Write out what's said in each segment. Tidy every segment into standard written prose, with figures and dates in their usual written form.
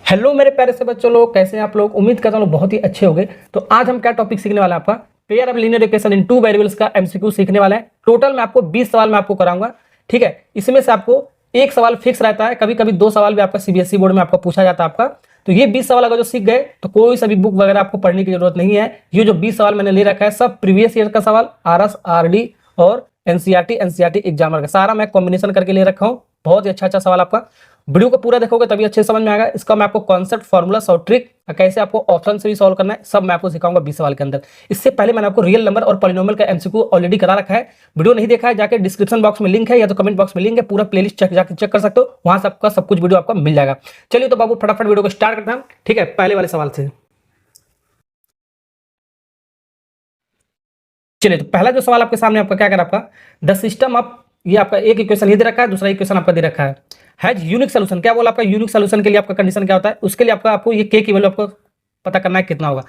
Hello मेरे प्यारे से बच्चों लोग, कैसे हैं आप लोग। उम्मीद करता हूँ बहुत ही अच्छे होंगे। तो आज हम क्या टॉपिक सीखने वाले हैं, आपका pair of linear equation in two variables का एमसीक्यू सीखने वाला है। टोटल मैं आपको 20 सवाल मैं आपको कराऊंगा। ठीक है, इसमें से आपको एक सवाल फिक्स रहता है, कभी कभी 2 सवाल भी आपका सीबीएसई बोर्ड में आपको पूछा जाता है आपका। तो ये 20 सवाल अगर जो सीख गए तो कोई सा भी बुक वगैरह आपको पढ़ने की जरूरत नहीं है। ये जो 20 सवाल मैंने ले रखा है सब प्रीवियस ईयर का सवाल, आरएस, आरडी और एनसीईआरटी एग्जामर का सारा मैं कॉम्बिनेशन करके ले रखा हूँ। बहुत ही अच्छा सवाल आपका। वीडियो को पूरा देखोगे तभी अच्छे समझ में आएगा। इसका मैं आपको कॉन्सेप्ट, फॉर्मूला, और ट्रिक, कैसे आपको ऑप्शन से भी सॉल्व करना है, सब मैं आपको सिखाऊंगा 20 सवाल के अंदर। इससे पहले मैंने आपको रियल नंबर और पॉलिनोमियल का एमसीक्यू ऑलरेडी करा रखा है। वीडियो नहीं देखा है जाके डिस्क्रिप्शन बॉक्स में लिंक है या तो कमेंट बॉक्स में लिंक है, पूरा प्लेलिस्ट जाके चेक कर सकते हो, वहां से आपका सब कुछ वीडियो आपको मिल जाएगा। चलिए तो बाबू फटाफट वीडियो को स्टार्ट करते हैं। ठीक है, पहले वाले सवाल से चलिए। तो पहला जो सवाल आपके सामने आपका क्या कर आपका द सिस्टम ऑफ, ये आपका एक इक्वेशन ये दे रखा है, दूसरा इक्वेशन आपका दे रखा है, हैज यूनिक सोल्यूशन। क्या बोला आपका यूनिक सोल्यूशन के लिए आपका कंडीशन क्या होता है, उसके लिए आपको ये के की वैल्यू आपको पता करना है कितना होगा।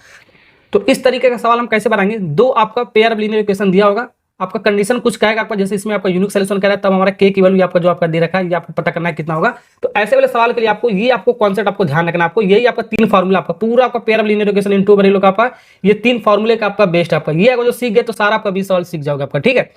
तो इस तरीके का सवाल हम कैसे बनाएंगे, दो आपका पेयर ऑफ लीनियर इक्वेशन दिया होगा, आपका कंडीशन कुछ कहेगा आपका, जैसे इसमें आपका यूनिक सोल्यूशन कह रहा है, तब हमारा के की वैल्यू आपका जो आपका दे रखा है ये आपको पता करना है कितना होगा। तो ऐसे वाले सवाल के लिए आपको ये आपको कॉन्सेप्ट आपको ध्यान रखना है। आपको यही आपका 3 फार्मूला, आपका पूरा आपका pair of linear equation in two variable का आपका ये 3 फार्मूले का आपका बेस्ट आपका, ये अगर जो सीख गए तो सारा आपका 20 सवाल सीख जाओगे आपका। ठीक है,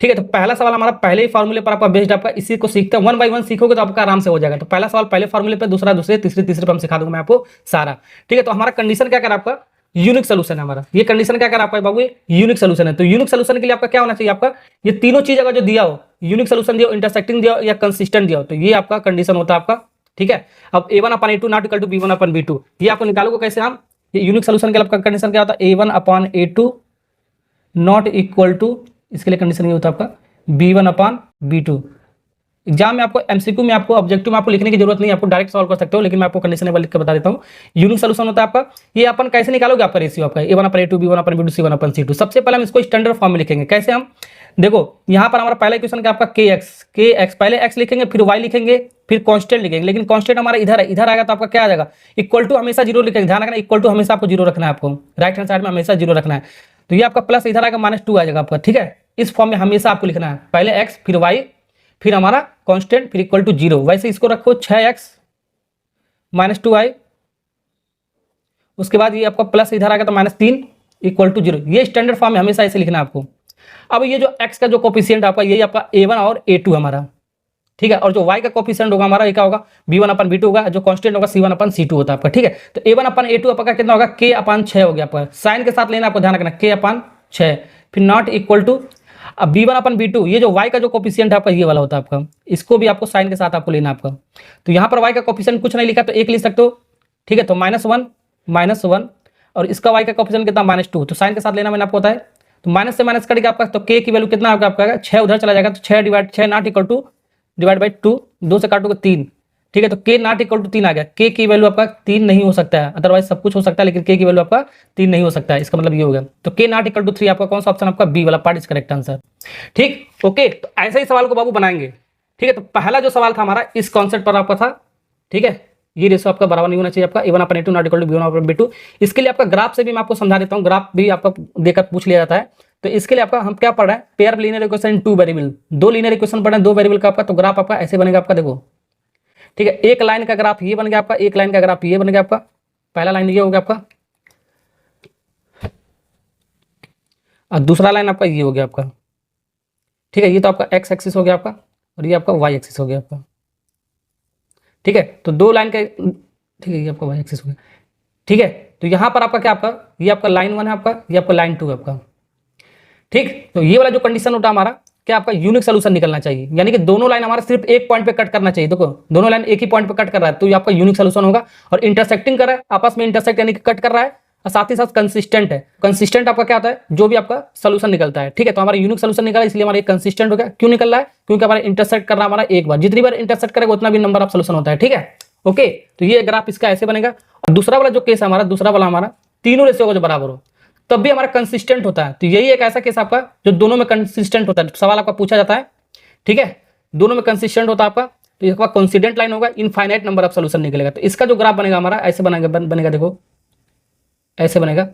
ठीक है। तो पहला सवाल हमारा पहले ही फार्मूले पर आपका बेस्ड आपका, इसी को सीखते हैं 1 बाय 1 सीखोगे तो आपका आराम से हो जाएगा। तो पहला सवाल पहले फार्मूले पे, दूसरा दूसरे, तीसरे पर हम सिखा दूंगा मैं आपको सारा। ठीक है, तो हमारा कंडीशन क्या कर आपका यूनिक सोल्यूशन है हमारा। ये कंडीशन क्या कर आपका बाबू, यूनिक सोल्यूशन है। तो यूनिक सोल्यूशन के लिए आपका क्या होना चाहिए, आपका ये तीनों चीज अगर जो दिया हो, यूनिक सोल्यूशन दिया हो, इंटरसेक्टिंग दिया हो या कंसिस्टेंट दिया हो, तो ये आपका कंडीशन होता है आपका। ठीक है, अब a1/a2 not equal to b1/b2, ये आपको निकालोगे कैसे हम, ये यूनिक सोल्यूशन के लिए आपका कंडीशन क्या होता है, a1/a2 नॉट इक्वल टू, इसके लिए कंडीशन ये होता है आपका b1/b2। एग्जाम में आपको एमसीक्यू में आपको ऑब्जेक्टिव में आपको लिखने की जरूरत नहीं है, आपको डायरेक्ट सॉल्व कर सकते हो, लेकिन मैं आपको कंडीशन लिख के बता देता हूँ। यूनिक सोल्यूशन होता है आपका, ये अपन कैसे निकालोगे आपका रेशियो आपका a1/a2 b1/b2 c1/c2। सबसे पहले हम इसको स्टैंडर्ड फॉर्म में लिखेंगे। कैसे हम, देखो यहाँ पर हमारा पहला इक्वेशन क्या आपका kx, पहले x लिखेंगे, फिर y लिखेंगे, फिर कांस्टेंट लिखेंगे, लेकिन कांस्टेंट हमारा इधर है, इधर आएगा तो आपका क्या आ जाएगा, इक्वल टू हमेशा जीरो लिखेंगे। ध्यान रखना, इक्वल टू हमेशा आपको जीरो रखना है, आपको राइट हैंड साइड में हमेशा जीरो रखना है। तो ये आपका प्लस इधर आएगा, -2 आ जाएगा आपका। ठीक है, इस फॉर्म में हमेशा आपको लिखना है, पहले x फिर y फिर हमारा कांस्टेंट फिर इक्वल टू जीरो। वैसे इसको रखो 6x -2y, उसके बाद ये आपका प्लस इधर आएगा तो -3 इक्वल टू जीरो। ये स्टैंडर्ड फॉर्म में हमेशा ऐसे लिखना है आपको। अब ये जो x का जो कोफिशिएंट आपका, यही आपका a1 और a2 हमारा। ठीक है, और जो y का कोफिशिएंट होगा हमारा, ये क्या होगा b1/b2 होगा, जो कांस्टेंट होगा c1/c2 होता है आपका। ठीक है, तो a1/a2 आपका कितना होगा, k/6 हो गया आपका। साइन के साथ लेना, आपको ध्यान रखना k/6, फिर नॉट इक्वल टू, अब b1/b2 ये जो y का जो कोफिशिएंट है आपका ये वाला होता है आपका, इसको भी आपको साइन के साथ आपको लेना आपका। तो यहाँ पर y का कोफिशिएंट कुछ नहीं लिखा तो 1 लिख सकते हो। ठीक है, तो -1 और इसका y का कोफिशिएंट कितना -2, तो साइन के साथ लेना मैंने आपको बताया। तो माइनस से माइनस कट के आपका, तो k की वैल्यू कितना आपका 6 उधर चला जाएगा, तो 6 not equal to divide by 2, 2 से काटोगे 3। ठीक है, तो k नॉट इक्वल टू 3 आ गया। k की वैल्यू आपका 3 नहीं हो सकता है, अदरवाइज सब कुछ हो सकता है, लेकिन k की वैल्यू आपका 3 नहीं हो सकता है। इसका मतलब ये हो गया, तो k नॉट इक्वल टू 3 आपका कौन सा ऑप्शन आपका बी वाला पार्ट इज करेक्ट आंसर। ठीक, ओके। तो ऐसे ही सवाल को बाबू बनाएंगे। ठीक है, तो पहला जो सवाल था हमारा इस कॉन्सेप्ट पर आपका था। ठीक है, ये रेशो आपका बराबर नहीं होना चाहिए आपका, a1/a2 not equal to b1/b2। इसके लिए आपका ग्राफ से भी मैं आपको समझा देता हूँ, ग्राफ भी आपका देकर पूछ लिया जाता है। तो इसके लिए आपका हम क्या पढ़ रहे हैं, pair of linear equation in two variable, 2 linear equation पढ़ रहे हैं 2 वेरिएबल का आपका। तो ग्राफ आपका ऐसे बनेगा आपका, देखो। ठीक है, एक लाइन का ग्राफ ये बन गया आपका, एक लाइन का ग्राफ ये बन गया आपका। पहला लाइन ये हो गया आपका और दूसरा लाइन आपका ये हो गया आपका। ठीक है, ये तो आपका एक्स एक्सिस हो गया आपका और ये आपका वाई एक्सिस हो गया आपका। ठीक है, तो 2 लाइन का, ठीक है, ये आपका वाई एक्सिस हो गया। ठीक है, तो यहाँ पर आपका क्या, आपका ये आपका लाइन 1 है आपका, ये आपका लाइन 2 है आपका। ठीक, तो ये वाला जो कंडीशन होता है हमारा, क्या आपका यूनिक सोल्यूशन निकलना चाहिए, यानी कि दोनों लाइन हमारा सिर्फ एक पॉइंट पे कट करना चाहिए। देखो दोनों लाइन एक ही पॉइंट पे कट कर रहा है, तो ये आपका यूनिक सोल्यूशन होगा। और इंटरसेक्टिंग कर रहा है, आपस में इंटरसेक्ट यानी कि कट कर रहा है, और साथ ही साथ कंसिस्टेंट है। कंसिस्टेंट आपका क्या होता है, जो भी आपका सोल्यूशन निकलता है। ठीक है, तो हमारा यूनिक सोल्यूशन निकला, इसलिए हमारा कंसिस्टेंट हो गया। क्यों निकल रहा है, क्योंकि हमारा इंटरसेक्ट कर रहा है हमारा एक बार, जितनी बार इंटरसेक्ट करेगा उतना भी नंबर ऑफ सोल्यूशन होता है। ठीक है, ओके। तो ये ग्राफ इसका ऐसे बनेगा। और दूसरा वाला जो केस है हमारा, दूसरा वाला हमारा तीनों रेशियो का जो बराबर हो, तब भी हमारा कंसिस्टेंट होता है। तो यही एक ऐसा केस आपका जो दोनों में कंसिस्टेंट होता है। सवाल आपका पूछा जाता है, ठीक है, दोनों में कंसिस्टेंट होता है आपका, तो इसका कॉन्सिडेंट लाइन होगा, इनफाइनाइट नंबर ऑफ सोल्यूशन निकलेगा। तो इसका जो ग्राफ बनेगा हमारा ऐसे बनेगा, देखो ऐसे बनेगा।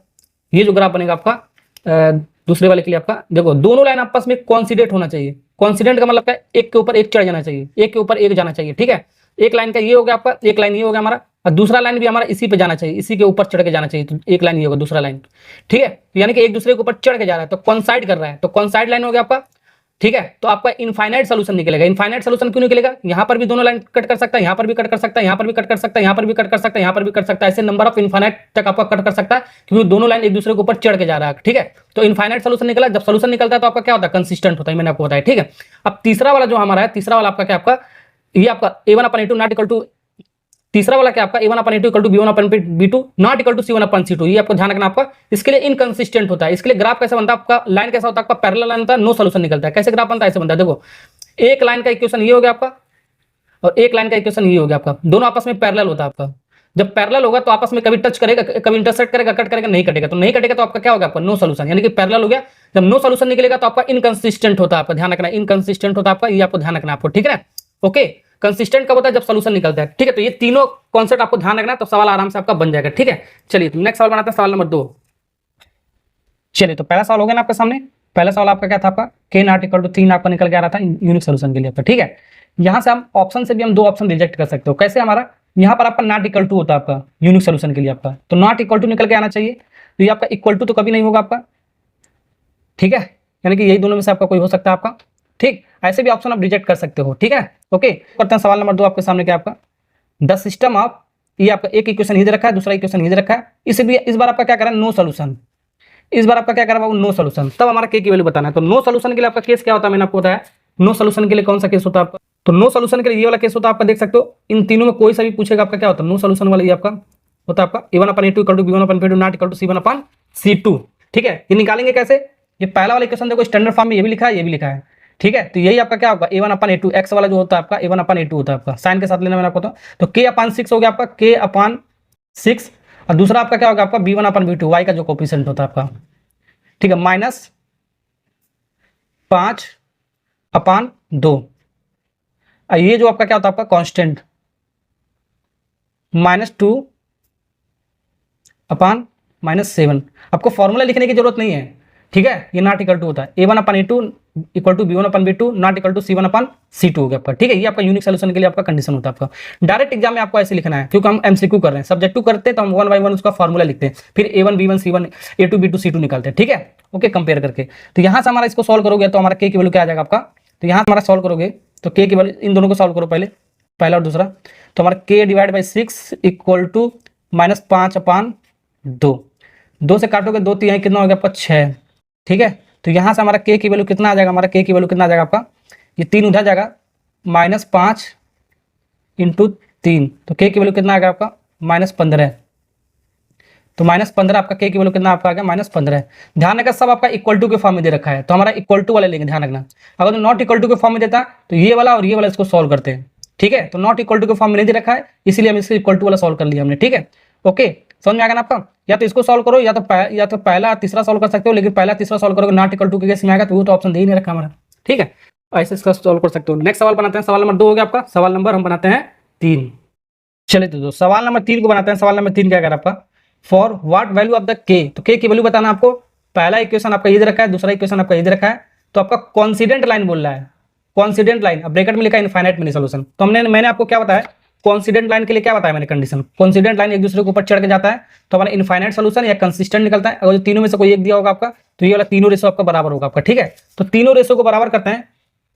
ये जो ग्राफ बनेगा आपका दूसरे वाले के लिए आपका, देखो दोनों लाइन आपस में कॉन्सिडेंट होना चाहिए। कॉन्सिडेंट का मतलब क्या है, एक के ऊपर एक चढ़ जाना चाहिए, एक के ऊपर एक जाना चाहिए। ठीक है, एक लाइन का ये हो गया आपका, एक लाइन ये हो गया हमारा, और दूसरा लाइन भी हमारा इसी पे जाना चाहिए, इसी के ऊपर चढ़ के जाना चाहिए। तो एक लाइन ये होगा, दूसरा लाइन, ठीक है। तो यानी कि एक दूसरे के ऊपर चढ़ के जा रहा है, तो कॉन्साइड कर रहा है, तो कॉन्साइड लाइन हो गया आपका, ठीक है। तो आपका इनफाइनाइट सोल्यूशन निकलेगा। इनफाइनाइट सोल्यूशन क्यों निकलेगा? यहाँ पर भी दोनों लाइन कट कर सकता है, यहाँ पर भी कट कर सकता है, यहाँ पर भी कट कर सकता है, यहाँ पर भी कट कर सकता है, यहाँ पर भी कट सकता है, ऐसे नंबर ऑफ इनफाइनाइट तक आपका कट कर सकता है, क्योंकि दोनों लाइन एक दूसरे के ऊपर चढ़ के जा रहा है, ठीक है। तो इनफाइनाइट सोल्यूशन निकला। जब सोल्यूशन निकलता है तो आपका क्या होता है? कंसिस्टेंट होता है, मैंने आपको बताया, ठीक है। अब तीसरा वाला जो हमारा है, तीसरा वाला आपका क्या, आपका ये आपका a1/a2 नॉट इक्वल टू, तीसरा वाला क्या आपका a1/a2 equal to b1/b2 not equal to c1/c2। ये आपको ध्यान रखना आपका, इसके लिए इनकंसिस्टेंट होता है। इसके लिए ग्राफ कैसे बनता है आपका? लाइन कैसा होता है आपका? पैरेलल लाइन होता है, नो सोल्यूशन निकलता है। कैसे ग्राफ बनता है? ऐसे बनता है, देखो एक लाइन का इक्वेशन ये हो गया आपका, और एक लाइन का इक्वेशन ये हो गया आपका, दोनों आपस में पैरेलल होता है आपका। जब पैरेलल होगा तो आपस में कभी टच करेगा, कभी इंटरसेक्ट करेगा, कट करेगा, नहीं कटेगा। तो नहीं कटेगा तो आपका क्या होगा? आपका नो सोल्यूशन, यानी कि पैरेलल हो गया। जब नो सोल्यूशन निकलेगा तो आपका इनकंसिस्टेंट होता है, आपका ध्यान रखना, इनकंसिस्टेंट होता है आपका, ये आपको ध्यान रखना आपको, ठीक है ना। ओके, कंसिस्टेंट कब होता है? जब सोल्यूशन निकलता है, ठीक है। तो ये तीनों कॉन्सेप्ट आपको ध्यान रखना, तो सवाल आराम से आपका बन जाएगा, ठीक है। चलिए तो नेक्स्ट सवाल बनाते हैं, सवाल नंबर 2। चलिए तो पहला सवाल हो गया ना आपके सामने। पहला सवाल आपका क्या था? आपका k नॉट इक्वल टू 3 आपका निकल के आ रहा था यूनिक सोल्यूशन के लिए आपका, ठीक है। यहां से हम ऑप्शन से भी हम दो ऑप्शन रिजेक्ट कर सकते हो। कैसे? हमारा यहाँ पर आपका नॉट इक्वल टू होता है आपका यूनिक सोल्यूशन के लिए आपका, तो नॉट इक्वल टू निकल के आना चाहिए। तो ये आपका इक्वल टू तो कभी नहीं होगा आपका, ठीक है। यानी कि यही दोनों में से आपका कोई हो सकता है आपका, ठीक। ऐसे भी ऑप्शन आप रिजेक्ट कर सकते हो, ठीक है। ओके, करते हैं सवाल नंबर 2 आपके सामने क्या आपका, द सिस्टम ऑफ, ये आपका एक इक्वेशन ही दे रखा है, दूसरा इक्वेशन ही दे रखा है। इसे भी इस बार आपका क्या करा? No solution. इस बार आपका क्या करा? No solution. तब हमारा के की वैल्यू बताना है। तो नो सोल्यूशन के लिए आपका केस क्या होता है? मैंने आपको बताया नो सोल्यूशन के लिए कौन सा केस होता है आपका। तो नो सोल्यूशन के लिए ये वाला केस होता है आपका, देख सकते हो इन तीनों में कोई सा भी पूछेगा आपका क्या होता है? नो सोल्यूशन वाला ये आपका होता है आपका a1/a2 equal to b1/b2 not equal to c1/c2, ठीक है। ये निकालेंगे कैसे? ये पहला वाला इक्वेशन देखो स्टैंडर्ड फॉर्म में ये भी लिखा है, ये भी लिखा है, ठीक है। तो यही आपका क्या होगा? a1/a2 एक्स वाला जो होता है आपका a1/a2 होता है आपका, साइन के साथ लेना मैंने आपको। तो k/6 हो गया आपका, k/6, और दूसरा आपका क्या होगा? आपका b1/b2 वाई का जो कोफिशिएंट होता है आपका, ठीक है, -5/2। ये जो आपका क्या होता है? आपका कांस्टेंट -2/-7। आपको फॉर्मूला लिखने की जरूरत नहीं है, ठीक है। ये नॉट इक्वल टू होता है a1/a2 equal to b1/b2 not equal to c1/c2 हो गया आपका, ठीक है। ये आपका यूनिक सोल्यूशन के लिए आपका कंडीशन होता है आपका। डायरेक्ट एग्जाम में आपको ऐसे लिखना है, क्योंकि हम एमसीक्यू कर रहे हैं। सब्जेक्टिव करते हैं तो हम 1 by 1 उसका फॉर्मूला लिखते हैं, फिर a1 b1 c1 a2 b2 c2 निकालते हैं, ठीक है। ओके, कंपेयर करके। तो यहाँ से हमारा इसको सॉल्व करोगे तो हमारा के की वैल्यू क्या आ जाएगा आपका? तो यहाँ हमारा सॉल्व करोगे तो के की वैल्यू, इन दोनों को सॉल्व करो पहले, पहला और दूसरा। तो हमारा k divide by 6 equal to -5/2। 2 से काटोगे 2 3 कितना हो गया आपका? 6, ठीक है। तो यहाँ से हमारा k की वैल्यू कितना आ जाएगा? हमारा k की वैल्यू कितना आ जाएगा आपका? ये 3 उधर जाएगा, -5 × 3, तो k की वैल्यू कितना आ गया आपका? -15। तो -15 आपका k की वैल्यू कितना आपका आ गया? -15। ध्यान रखना सब आपका इक्वल टू के फॉर्म में दे रखा है, तो हमारा इक्वल टू वाला लेंगे, ध्यान रखना। अगर नॉट इक्वल टू के फॉर्म में देता तो ये वाला और ये वाला इसको सॉल्व करते हैं, ठीक है। तो नॉट इक्वल टू के फॉर्म में नहीं दे रखा है, इसीलिए हम इसको इक्वल टू वाला सॉल्व कर लिया हमने, ठीक है। ओके, समझ में आ गया ना आपका? या तो इसको सॉल्व करो, या तो पहला तीसरा सॉल्व कर सकते हो, लेकिन पहला तीसरा सॉल्व करोगे नॉट इक्वल टू के केस में आएगा, तो वो तो ऑप्शन दे ही नहीं रखा हमारा, ठीक है। ऐसे इसका सॉल्व कर सकते हो। नेक्स्ट सवाल बनाते हैं, सवाल नंबर 2 हो गया आपका। सवाल नंबर हम बनाते हैं 3। चलिए तो सवाल नंबर 3 को बनाते हैं। सवाल नंबर 3 क्या कर आपका? For what value of the के, तो के की वैल्यू बताना आपको। पहला इक्वेशन आपका ये दे रखा है, दूसरा इक्वेशन आपका ये दे रखा है, तो आपका कॉन्सिडेंट लाइन बोल रहा है, कॉन्सिडेंट लाइन। अब ब्रैकेट में लिखा है इनफाइनाइट मिनी सोल्यूशन। तो मैंने आपको क्या बताया? कॉन्सिडेंट लाइन के लिए क्या बताया मैंने? कंडीशन, कॉन्सिडेंट लाइन एक दूसरे के ऊपर चढ़ के जाता है तो हमारा इनफाइनाइट सोल्यूशन या कंसिस्टेंट निकलता है। अगर तीनों में से कोई एक दिया होगा आपका, तो ये वाला तीनों रेशो आपका बराबर होगा आपका, ठीक है। तो तीनों रेशो को बराबर करते हैं,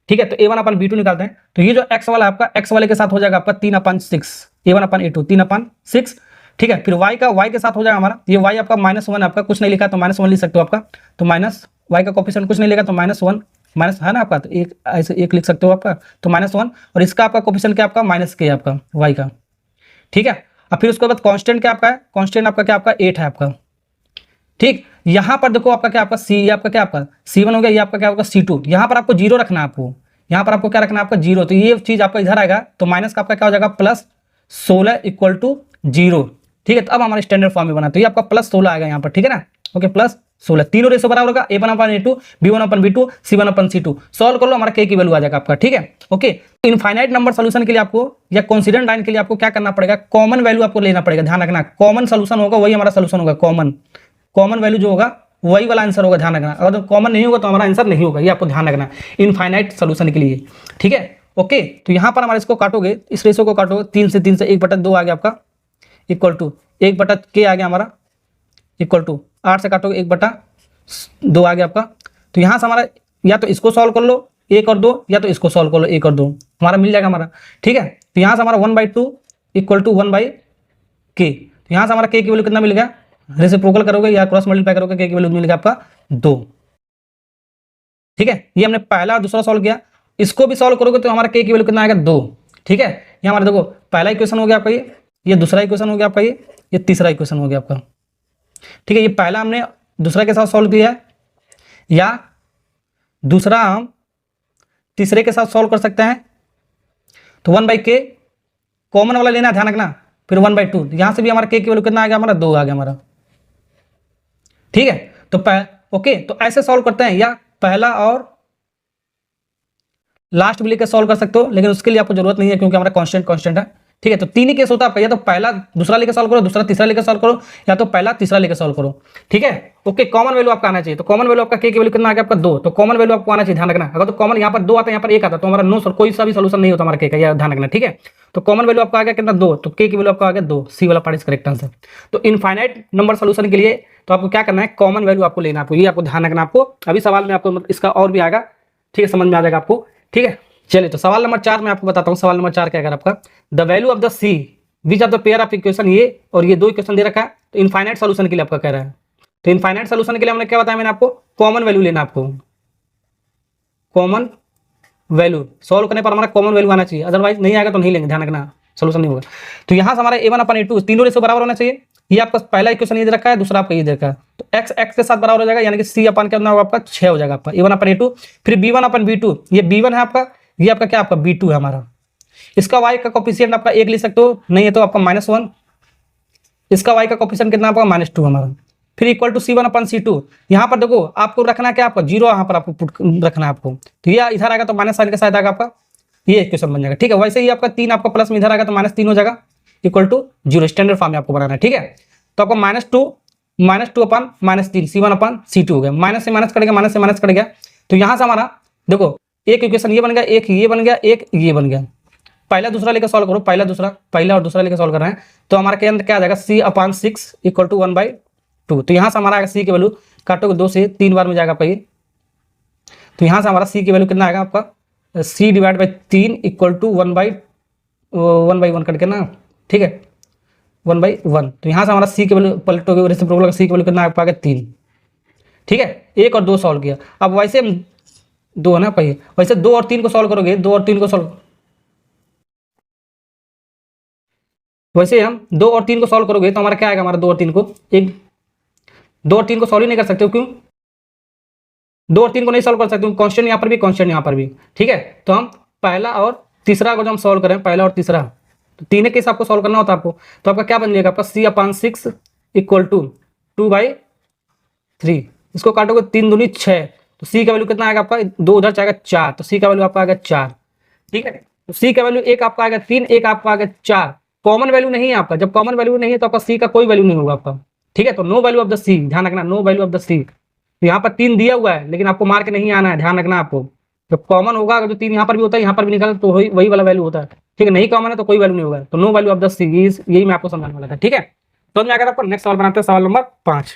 ठीक है। तो a1/b2 निकालते हैं, तो ये जो x वाला आपका, x वाले के साथ हो जाएगा आपका 3/6, a1/a2 3/6, ठीक है। फिर y के साथ हो जाएगा हमारा, ये y आपका -1 आपका, कुछ नहीं लिखा तो -1 लिख सकते हो आपका। तो y का कोफिशिएंट कुछ नहीं लिखा तो -1 माइनस है ना आपका, तो एक ऐसे एक लिख सकते हो आपका, तो -1, और इसका आपका कोफिशिएंट क्या आपका? -k आपका y का, ठीक है। अब फिर उसके बाद कांस्टेंट क्या आपका है? कांस्टेंट आपका क्या आपका? 8 है आपका, ठीक। यहाँ पर देखो आपका क्या आपका c, ये आपका क्या आपका c1 हो गया, ये आपका क्या होगा? c2। यहाँ पर आपको 0 रखना है आपको, यहाँ पर आपको क्या रखना है आपका? 0। तो ये चीज आपका इधर आएगा, तो माइनस का आपका क्या हो जाएगा? +16 = 0, ठीक है। तो अब हमारे स्टैंडर्ड फॉर्म में बना, तो ये आपका +16 आएगा यहाँ पर, ठीक है ना। ओके, +16, तीनों रेशो बराबर होगा, a1/a2 b1/b2 c1/c2। सॉल्व कर लो, हमारा k की वैल्यू आ जाएगा आपका, ठीक है। ओके, इनफाइनाइट नंबर सोल्यूशन के लिए आपको या कॉन्सिडेंट लाइन के लिए आपको क्या करना पड़ेगा? कॉमन वैल्यू आपको लेना पड़ेगा, ध्यान रखना। कॉमन सोल्यूशन होगा वही हमारा सोल्यूशन होगा, कॉमन वैल्यू जो होगा वही वाला आंसर होगा, ध्यान रखना। अगर कॉमन नहीं होगा तो हमारा आंसर नहीं होगा, ये आपको ध्यान रखना इनफाइनाइट सोल्यूशन के लिए, ठीक है। ओके, तो यहाँ पर हमारे इसको काटोगे, इस रेशो को काटोगे, 3 से 1/2 आ गया आपका, इक्वल टू 1/k आ गया हमारा, इक्वल टू 8 से काटोगे 1/2 आ गया आपका। तो यहाँ से हमारा या तो इसको सॉल्व कर लो 1 और 2, या तो इसको सॉल्व कर लो 1 और 2, हमारा मिल जाएगा हमारा। ठीक है, तो यहाँ से हमारा 1/2 इक्वल टू 1/k। तो यहाँ से हमारा k की वैल्यू कितना मिल गया, रेसिप्रोकल करोगे या क्रॉस मल्टीप्लाई करोगे, k की वैल्यू मिल गया आपका 2। ठीक है, ये हमने पहला और दूसरा सॉल्व किया, इसको भी सॉल्व करोगे तो हमारा k की वैल्यू कितना आएगा 2। ठीक है, ये हमारा देखो पहला इक्वेशन हो गया आपका, ये दूसरा इक्वेशन हो गया आपका, ये तीसरा इक्वेशन हो गया आपका। ठीक है, ये पहला हमने दूसरा के साथ सॉल्व किया है, या दूसरा हम तीसरे के साथ सॉल्व कर सकते हैं। तो 1/k कॉमन वाला लेना है, ध्यान रखना, फिर 1/2, यहाँ से भी हमारा k की वैल्यू कितना आ गया हमारा 2 आ गया हमारा। ठीक है, तो ओके, तो ऐसे सॉल्व करते हैं, या पहला और लास्ट भी लेकर सॉल्व कर सकते हो, लेकिन उसके लिए आपको जरूरत नहीं है क्योंकि हमारा कांस्टेंट है। ठीक है, तो 3 ही केस होता है आपका, या तो पहला दूसरा लेकर सॉल्व करो, दूसरा तीसरा लेकर सॉल्व करो, या तो पहला तीसरा लेकर सॉल्व करो। ठीक है, ओके, कॉमन वैल्यू आपका आना चाहिए। तो कॉमन वैल्यू आपका k की वैल्यू कितना आ गया आपका 2, तो कॉमन वैल्यू आपको आना चाहिए, ध्यान रखना। अगर तो कॉमन यहाँ पर 2 आता है, यहाँ पर 1 आता है, तो हमारा नो कोई सा भी सोल्यूशन नहीं होता हमारा k का, यह ध्यान रखना। ठीक है, तो कॉमन वैल्यू आपका आ गया कितना 2, तो k की वैल्यू आपका आ गया 2, सी वाला पार्ट इज करेक्ट आंसर। तो इनफाइनाइट नंबर सोल्यूशन के लिए तो आपको क्या करना है, कॉमन वैल्यू आपको लेना, आपको ये आपको ध्यान रखना। आपको अभी सवाल में आपको इसका और भी आएगा, ठीक है, समझ में आ जाएगा आपको। ठीक है, चलिए, तो सवाल नंबर 4 मैं आपको बताता हूँ। सवाल नंबर 4 क्या है आपका, the value of the c which of the pair of equation, ये और ये 2 इक्वेशन दे रखा है, तो इनफाइनाइट सोल्यूशन के लिए आपका कह रहा है। तो इनफाइनाइट सोल्यूशन के लिए हमने क्या बताया, मैंने आपको कॉमन वैल्यू लेना, आपको कॉमन वैल्यू सॉल्व करने पर हमारा कॉमन वैल्यू आना चाहिए, अदरवाइज नहीं आएगा तो नहीं लेंगे, ध्यान रखना, सोल्यूशन नहीं होगा। तो यहाँ से हमारा a1/a2 तीनों रेशो बराबर होना चाहिए। ये आपका पहला इक्वेशन ये दे रखा है, दूसरा आपका ये दे रखा है, तो x के साथ बराबर हो जाएगा, यानी कि c अपन कितना होगा आपका 6 हो जाएगा आपका a1/a2। फिर b1/b2, ये b1 है आपका, ये आपका क्या आपका b2 है हमारा। इसका y का कोफिशिएंट आपका 1 ले सकते हो, नहीं है तो आपका -1। इसका y का कोफिशिएंट कितना आपका -2 हमारा। फिर इक्वल टू c1/c2, यहाँ पर देखो आपको रखना क्या आपका 0, यहाँ पर आपको पुट रखना है आपको, तो ये इधर आएगा तो माइनस साइन के साथ आएगा आपका, ये इक्वेशन बन जाएगा। ठीक है, वैसे ही आपका 3 आपका प्लस में इधर आएगा तो -3 हो जाएगा, इक्वल टू 0, स्टैंडर्ड फॉर्म में आपको बनाना है। ठीक है, तो आपको -2/-3 c1/c2 हो गया, माइनस से माइनस कट गया, माइनस से माइनस कट गया। तो यहाँ से हमारा देखो एक इक्वेशन ये बन गया, एक ये बन गया, एक ये बन गया। पहला दूसरा लेकर सॉल्व करो, पहला और दूसरा लेकर सॉल्व कर रहे हैं, तो हमारा के अंदर क्या आ जाएगा c/6 इक्वल टू 1/2। तो यहाँ से हमारा आएगा c की वैल्यू, काटोगे 2 से 3 बार में जाएगा आपका ये, तो यहाँ से हमारा c की वैल्यू कितना आएगा आपका c/3 इक्वल टू 1/1 करके ना। ठीक है, 1/1, तो यहाँ से हमारा c की वैल्यू पलटोगे, रेसिप्रोकल c की वैल्यू कितना आ गया 3। ठीक है, 1 और 2 सॉल्व किया। अब वैसे हम 2 है ना पहिए, वैसे 2 और 3 को सॉल्व करोगे, 2 और 3 को सॉल्व, वैसे हम 2 और 3 को सॉल्व करोगे तो हमारा क्या आएगा, हमारा 2 और 3 को 2 और 3 को सॉल्व ही नहीं कर सकते हो, क्यों 2 और 3 को नहीं सॉल्व कर सकते, कांस्टेंट यहाँ पर भी, कांस्टेंट यहाँ पर भी। ठीक है, तो हम पहला और तीसरा को जब हम सॉल्व करें, पहला और तीसरा, तो तीनों केस आपको सॉल्व करना होता है आपको, तो आपका क्या बन जाएगा आपका c/6 इक्वल टू 2/3, इसको काटोगे 3 दूनी 6, तो c का वैल्यू कितना आएगा आपका, 2 उधर जाएगा 4, तो c का वैल्यू आपका आएगा 4। ठीक है, तो c का वैल्यू एक आपका आएगा 3, एक आपका आएगा 4, कॉमन वैल्यू नहीं है आपका, जब कॉमन वैल्यू नहीं है तो आपका c का कोई वैल्यू नहीं होगा आपका। ठीक है, तो no value of the c, ध्यान रखना, no value of the c। तो यहाँ पर 3 दिया हुआ है, लेकिन आपको मार के नहीं आना है, ध्यान रखना आपको, जब कॉमन होगा, अगर जो 3 यहाँ पर भी होता है, यहाँ पर भी निकाल तो वही वाला वैल्यू होता है। ठीक है, नहीं कॉमन है तो कोई वैल्यू नहीं होगा, तो no value of the c, यही मैं आपको समझाने वाला था। ठीक है, तो मैं अगर आपको नेक्स्ट सवाल बनाते हैं, सवाल नंबर 5।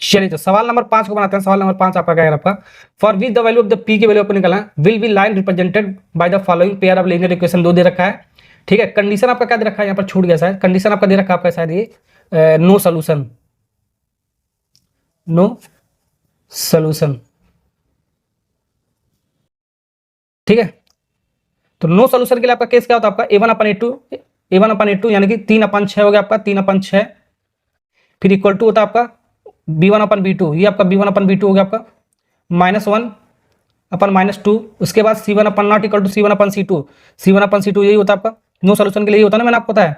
चलिए, तो सवाल नंबर 5 को बनाते हैं। सवाल नंबर 5 आपका क्या है आपका, for which the value of the p की वैल्यू आपको निकालना है, will be line represented by the following pair of linear equation, 2 दे रखा है। ठीक है, कंडीशन आपका क्या दे रखा है, यहाँ पर छूट गया शायद, कंडीशन आपका दे रखा है आपका शायद ये नो सोल्यूशन, नो सोल्यूशन। ठीक है, तो नो सोल्यूशन के लिए आपका केस क्या होता है, आपका a1/a2 यानी कि 3/6 हो गया आपका, 3/6। फिर इक्वल टू होता है आपका b1/b2, ये आपका b1/b2 हो गया आपका, -1/-2। उसके बाद c1/0 equal to c1/c2, c1/c2 यही होता है आपका, नो सोल्यूशन के लिए होता है ना, मैंने आपको बताया।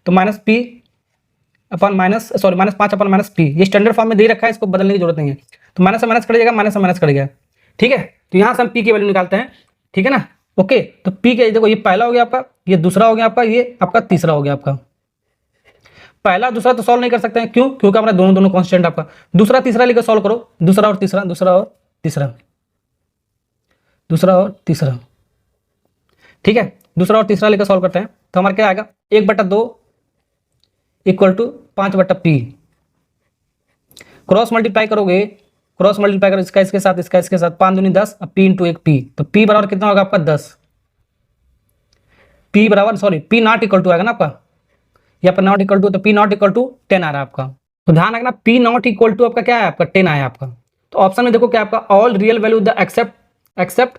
तो -5/-p, ये स्टैंडर्ड फॉर्म में दे रखा है, इसको बदलने की जरूरत नहीं है। तो माइनस से माइनस कट जाएगा, माइनस से माइनस कट गया। ठीक है, तो यहाँ से हम p की वैल्यू निकालते हैं। ठीक है ना, ओके, तो p के देखो, ये पहला हो गया आपका, ये दूसरा हो गया आपका, ये आपका तीसरा हो गया आपका। पहला दूसरा तो सॉल्व नहीं कर सकते हैं, क्यों, क्योंकि हमारा दोनों कांस्टेंट आपका। दूसरा तीसरा लेकर सॉल्व करो, दूसरा और तीसरा, दूसरा और तीसरा, दूसरा और तीसरा। ठीक है, दूसरा और तीसरा लेकर सॉल्व करते हैं। तो हमारा क्या आएगा, 1/2 equal to 5/p। Cross multiply करोगे, क्रॉस मल्टीप्लाई करो इसका इसके साथ, इसका इसके साथ, 5 दूनी 10, अब p इंटू 1 p, तो p बराबर कितना होगा आपका 10। p बराबर p नॉट इक्वल टू आएगा ना आपका, यहाँ पर नॉट इक्वल टू, तो p नॉट इक्वल टू 10 आ रहा है आपका। तो ध्यान रखना p नॉट इक्वल टू आपका क्या है, आपका 10 आया आपका। तो ऑप्शन में देखो क्या आपका, all real value the except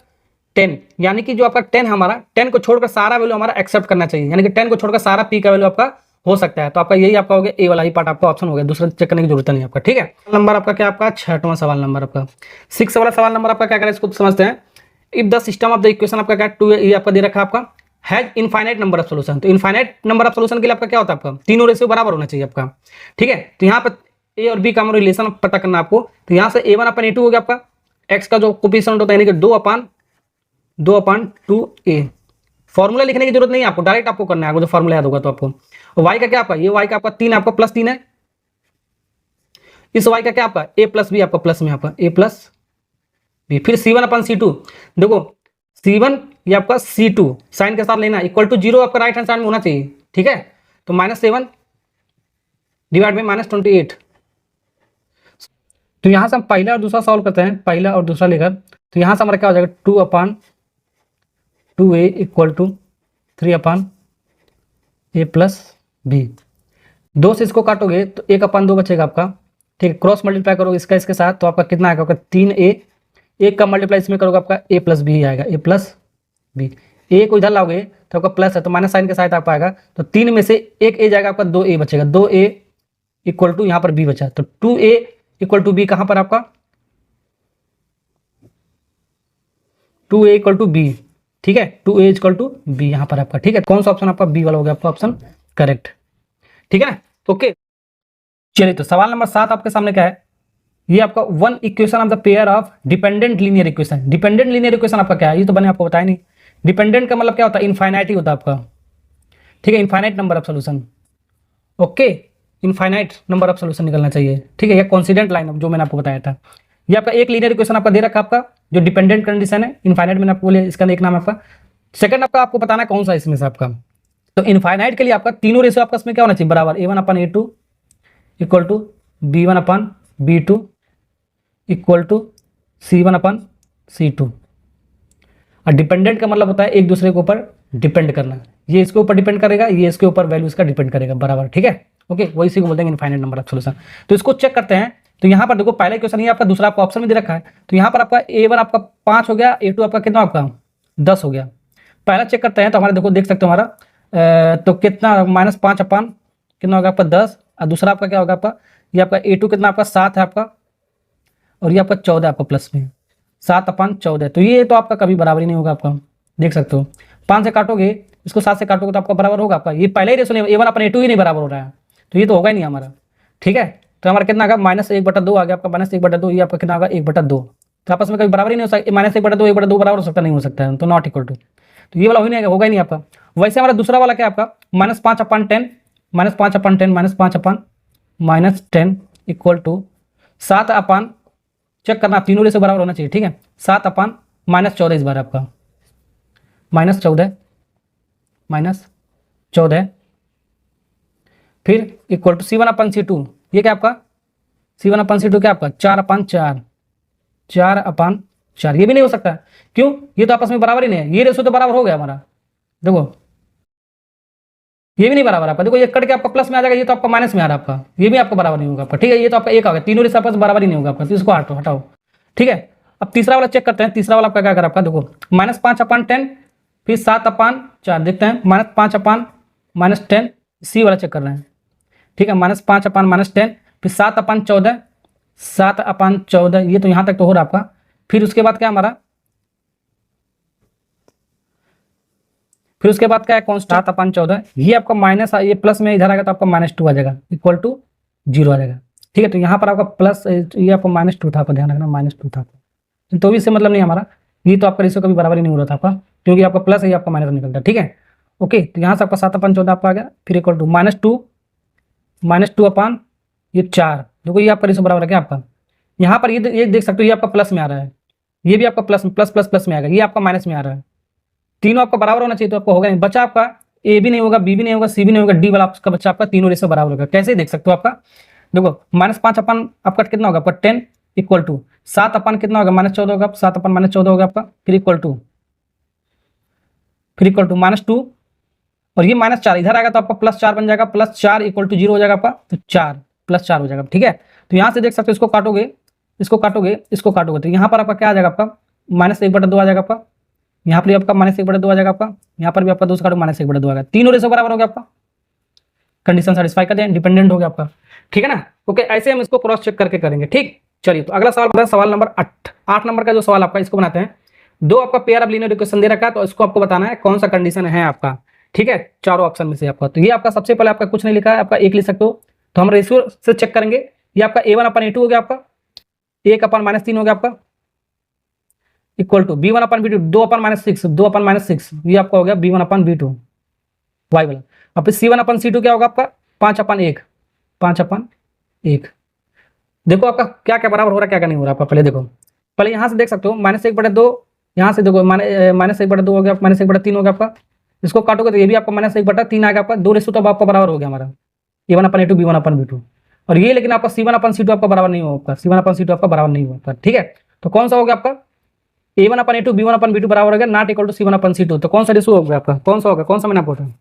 10, यानी कि जो आपका 10 हमारा 10 को छोड़कर सारा वैल्यू हमारा एक्सेप्ट करना चाहिए, यानी कि 10 को छोड़कर सारा p का वैल्यू आपका हो सकता है। तो आपका यही आपका हो गया, ए वाला ही पार्ट आपका ऑप्शन हो गया, दूसरा चेक करने की जरूरत नहीं आपका। ठीक है, नंबर आपका क्या, आपका 6वां सवाल नंबर आपका 6 वाला सवाल नंबर आपका क्या करें, इसको समझते हैं। If the system of the equation आपका क्या 2 ये आपका दे रखा है आपका, has infinite number of solution. तो इनफाइनाइट नंबर ऑफ सोल्यूशन के लिए आपका क्या होता है, आपका तीनों रेशियो बराबर होना चाहिए आपका। ठीक है, तो यहाँ पर ए और बी का रिलेशन पता करना आपको। तो यहाँ से a1/a2 हो गया आपका, एक्स का जो कोफिशिएंट होता है यानी कि 2/2a। फॉर्मूला लिखने की जरूरत नहीं है आपको, डायरेक्ट आपको करना है, आपको जो फॉर्मूला याद होगा तो आपको। y का क्या आपका, ये y का आपका 3 आपका +3 है, इस y का क्या आपका a + b आपका प्लस में आपका a + b, फिर c1/c2। देखो c1 ये आपका c2 साइन के साथ लेना इक्वल टू 0 आपका राइट हैंड साइड में होना चाहिए। ठीक है, तो -7 डिवाइड बाई -28। तो यहां से हम पहला और दूसरा सॉल्व करते हैं, पहला और दूसरा लेकर। तो यहां से हमारा क्या हो जाएगा, 2/2a equal to 3/a + b। 2 से इसको काटोगे तो 1/2 बचेगा आपका। ठीक है, क्रॉस मल्टीप्लाई करोगे इसका इसके साथ, तो आपका कितना आएगा आपका 3a, 1 का मल्टीप्लाई इसमें करोगे आपका a + b आएगा, a + b। a को इधर लाओगे तो आपका प्लस है, तो माइनस साइन के साथ आपका आएगा, तो 3 में से 1 a जाएगा आपका, 2a बचेगा, 2a इक्वल टू यहाँ पर b बचा, तो 2a इक्वल टू b कहाँ पर आपका, 2a इक्वल टू b। ठीक है, 2a इक्वल टू b यहाँ पर आपका। ठीक है, कौन सा ऑप्शन आपका b वाला हो गया आपका ऑप्शन करेक्ट। ठीक है ना, ओके। चलिए, तो सवाल नंबर 7 आपके सामने क्या है, ये आपका one equation of the pair of dependent linear equation. Dependent linear equation आपका क्या है, ये तो मैंने आपको बताया नहीं। डिपेंडेंट का मतलब क्या होता है, इनफाइनाइट ही होता है आपका। ठीक है, infinite number of solution. Okay, infinite number of solution निकलना चाहिए। ठीक है, ये कॉन्सिडेंट लाइन जो मैंने आपको बताया था। ये आपका एक लीनियर इक्वेशन आपका दे रखा आपका, जो डिपेंडेंट कंडीशन है, इनफाइनाइट मैंने आपको बोले, इसका एक नाम है आपका। सेकंड आपको बताना कौन सा इसमें से आपका, तो इनफाइनाइट के लिए आपका तीनों रेशियो आपका इसमें क्या होना चाहिए, बराबर। a1/a2 equal to b1/b2 equal to c1/c2। और डिपेंडेंट का मतलब होता है एक दूसरे के ऊपर डिपेंड करना, ये इसके ऊपर डिपेंड करेगा, ये इसके ऊपर वैल्यू इसका डिपेंड करेगा, बराबर। ठीक है, ओके, वही इसी को बोलते हैं इनफाइनाइट नंबर ऑफ सोल्यूशन। तो इसको चेक करते हैं। तो यहाँ पर देखो पहला क्वेश्चन ये आपका, दूसरा आपका ऑप्शन में दे रखा है। तो यहाँ पर आपका a1 आपका 5 हो गया, a2 आपका कितना आपका 10 हो गया। पहला चेक करते हैं, तो हमारे देखो देख सकते हो हमारा तो कितना -5 कितना होगा आपका 10, और दूसरा आपका क्या होगा आपका, ये आपका a2 कितना आपका 7 है आपका, और ये आपका 14 आपका प्लस में 7/14। तो ये तो आपका कभी बराबर ही नहीं होगा आपका, देख सकते हो। 5 से काटोगे, इसको 7 से काटोगे तो आपका बराबर होगा आपका, ये पहले ही रेशो नहीं, a1/a2 ही नहीं बराबर हो रहा है, तो ये तो होगा ही नहीं हमारा। ठीक है, तो हमारा कितना आएगा -1/2 आ गया आपका, -1/2, ये आपका कितना होगा 1/2। तो आपस में कभी बराबर ही नहीं हो सकता, -1/2 1/2 बराबर हो सकता नहीं हो सकता है, तो नॉट इक्वल टू, तो ये वाला हो ही नहीं, होगा ही नहीं आपका। वैसे हमारा दूसरा वाला क्या आपका -5/10 -10 इक्वल टू 7 चेक करना, तीनों रेशो बराबर होना चाहिए। ठीक है, 7/-14 इस बार आपका -14 फिर इक्वल टू c1/c2। ये क्या आपका c1/c2 क्या आपका 4/4। ये भी नहीं हो सकता, क्यों, ये तो आपस में बराबर ही नहीं है, ये रेशो तो बराबर हो गया हमारा। देखो ये भी नहीं बराबर आपका, देखो ये कट के आपका प्लस में आ जाएगा, ये तो आपका माइनस में आ रहा है आपका, ये भी आपका बराबर नहीं होगा आपका। ठीक है, ये तो आपका एक आ गया, तीनों रेशो आपस बराबर ही नहीं होगा आपका, तो इसको हटाओ। ठीक है, अब तीसरा वाला चेक करते हैं। तीसरा वाला आपका क्या कर आपका, देखो -5/10 फिर 7/4 देखते हैं, -5/-10 सी वाला चेक कर रहे हैं। ठीक है, -5/-10 फिर 7/14 ये तो यहाँ तक तो हो रहा आपका। फिर उसके बाद क्या हमारा, फिर उसके बाद क्या है कॉन्स्टेंट 7/14, ये आपका माइनस, ये प्लस में इधर आएगा तो आपका -2 आ जाएगा, इक्वल टू 0 आ जाएगा। ठीक है, तो यहाँ पर आपका प्लस, ये आपका -2 था, आपका ध्यान रखना -2 था, तो भी इससे मतलब नहीं हमारा, ये तो आपका रेशो कभी बराबर ही नहीं हो रहा था आपका, क्योंकि आपका प्लस है, ये आपका माइनस निकलता है। ठीक है, ओके, तो यहाँ से आपका 7/14 आपका आ गया, फिर इक्वल टू -2 ये 4। देखो ये आपका रेशो बराबर है क्या आपका, यहाँ पर ये देख सकते हो, ये आपका प्लस में आ रहा है, ये भी आपका प्लस में आएगा, ये आपका माइनस में आ रहा है। तीनों आपका बराबर होना चाहिए, तो आपको होगा नहीं, बचा आपका ए भी नहीं होगा, बी भी नहीं होगा, सी भी नहीं होगा, डी वाला आपका बच्चा आपका तीनों रेशो बराबर होगा। कैसे देख सकते हो आपका, देखो -5 अपन आपका कितना होगा आपका 10 इक्वल टू 7 अपन कितना होगा -14 होगा, 7 अपन -14 होगा आपका, फिर इक्वल टू -2 और ये -4 इधर आएगा तो आपका +4 बन जाएगा, +4 इक्वल टू 0 हो जाएगा आपका, तो 4 +4 हो जाएगा। ठीक है, तो यहाँ से देख सकते हो, इसको काटोगे, इसको काटोगे, इसको काटोगे, तो यहाँ पर आपका क्या आ जाएगा आपका -1/2 आ जाएगा आपका, यहाँ पर भी आपका -1/2 आ जाएगा आपका, यहाँ पर भी आपका 2 से काटो -1/2 आ गया, तीनों रेशो बराबर हो गया आपका, कंडीशन सेटिस्फाई कर दिया, इंडिपेंडेंट हो गया आपका। ठीक है ना, ओके, ऐसे हम इसको क्रॉस चेक करके करेंगे। ठीक, चलिए तो अगला सवाल बताए, सवाल नंबर 8 नंबर का जो सवाल आपका, इसको बनाते हैं। दो आपका पेयर ऑफ लीनियर इक्वेशन दे रखा है, तो इसको आपको बताना है कौन सा कंडीशन है आपका। ठीक है, चारों ऑप्शन में से आपका, तो ये आपका सबसे पहले आपका कुछ नहीं लिखा है, आपका एक लिख सकते हो, तो हम रेशियो से चेक करेंगे। ये आपका A1/A2 हो गया आपका, 1/-3 हो गया आपका, इक्वल टू B1/B2 2/-6, 2/-6, ये आपका हो गया B1/B2 वाई वाला। और फिर C1/C2 क्या होगा आपका 5/1, 5/1। देखो आपका क्या क्या बराबर हो रहा है, क्या क्या नहीं हो रहा आपका, पहले देखो, पहले यहाँ से देख सकते हो -1/2, यहाँ से देखो -1/2 हो गया, -1/3 हो गया आपका, इसको काटोगे तो ये भी आपका -1/3 आएगा आपका, 2 रेशो तो आपका बराबर हो गया हमारा, A1/A2 B1/B2। और ये लेकिन आपका C1/C2 आपका बराबर नहीं होगा आपका, C1/C2 आपका बराबर नहीं होगा। ठीक है, तो कौन सा हो गया आपका A1/A2 B1/B2 बराबर हो गया, नॉट इक्वल टू C1/C2, तो कौन सा रेशो हो गया आपका, कौन सा होगा, कौन सा मैंने आपको बताया,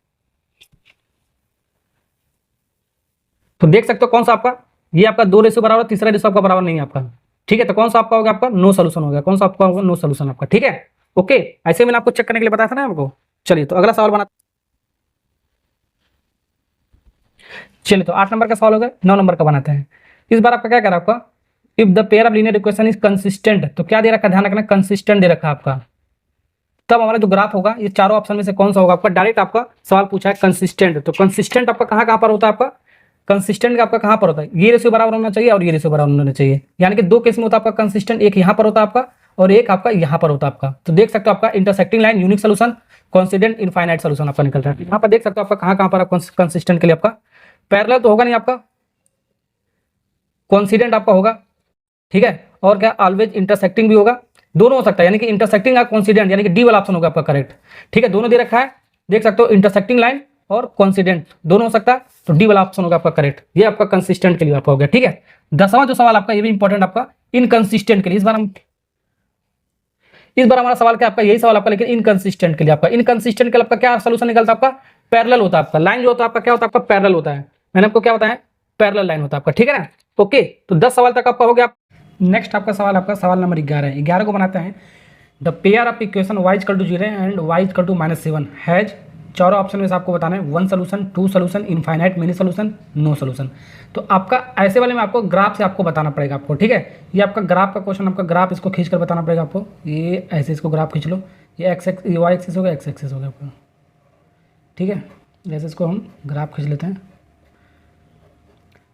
तो देख सकते हो कौन सा आपका, ये आपका 2 रेशो बराबर, तीसरा रेशो आपका बराबर नहीं है आपका। ठीक है, तो कौन सा आपका होगा आपका नो सोल्यूशन हो गया, कौन सा आपका होगा नो सोल्यूशन आपका। ठीक है, ओके, ऐसे मैंने आपको चेक करने के लिए बताया था ना आपको। चलिए तो अगला सवाल बना, चलिए तो 8 नंबर का सवाल हो गया, 9 नंबर का बनाते हैं। इस बार आपका क्या कह रहा है आपका, if the pair of linear equation is consistent, तो क्या दे रखा है, ध्यान रखना, कंसिस्टेंट दे रखा है आपका, तब हमारा जो ग्राफ होगा, ये चारों ऑप्शन में से कौन सा होगा आपका, डायरेक्ट आपका सवाल पूछा है कंसिस्टेंट, तो कंसिस्टेंट आपका कहाँ पर होता है आपका, कंसिस्टेंट का आपका कहाँ पर होता है, ये रेशियो बराबर होना चाहिए और ये रेशियो बराबर होना चाहिए, यानी कि 2 केस में होता है आपका कंसिस्टेंट, एक यहाँ पर होता है आपका और एक आपका यहाँ पर होता है आपका। तो देख सकते हो आपका intersecting line unique solution, coincident infinite solution आपका निकल रहा है। यहाँ पर देख सकते हो आपका कहाँ पर आपका कंसिस्टेंट के लिए आपका पैरेलल तो होगा नहीं आपका, कॉन्सिडेंट आपका होगा। ठीक है, और क्या ऑलवेज इंटरसेक्टिंग भी होगा, दोनों हो सकता है, यानी कि इंटरसेक्टिंग या कॉन्सिडेंट, यानी कि डी वाला ऑप्शन होगा आपका करेक्ट। ठीक है, दोनों दे रखा है, देख सकते हो इंटरसेक्टिंग लाइन और कॉन्सिडेंट दोनों हो सकता है, तो डी वाला ऑप्शन होगा आपका करेक्ट, ये आपका कंसिस्टेंट के लिए आपका हो गया। ठीक है, 10वां जो सवाल आपका, ये भी इंपॉर्टेंट आपका इनकंसिस्टेंट के लिए, इस बार हमारा सवाल क्या आपका, यही सवाल आपका, लेकिन इनकंसिस्टेंट के लिए आपका, इनकंसिस्टेंट के लिए आपका क्या सोल्यूशन निकलता है आपका, पैरेलल होता है आपका, लाइन जो होता है आपका क्या होता है आपका पैरेलल होता है, मैंने आपको क्या बताया पैरेलल लाइन होता है आपका। ठीक है ना, ओके, तो 10 सवाल तक आपका हो गया। नेक्स्ट आपका सवाल आपका सवाल नंबर 11 है, 11 को बनाते हैं। The pair of equation y equal to 0 and y equal to -7 has, चारों ऑप्शन में से आपको बताना है 1 solution, 2 solution, infinite many solution, no solution. तो आपका ऐसे वाले में आपको ग्राफ से आपको बताना पड़ेगा आपको। ठीक है, ये आपका ग्राफ का क्वेश्चन, आपका ग्राफ इसको खींच कर बताना पड़ेगा आपको, ये ऐसे इसको ग्राफ खींच लो, ये ये वाई एक्सिस होगा, एक्स एक्सिस होगा आपका। ठीक है, जैसे इसको हम ग्राफ खींच लेते हैं।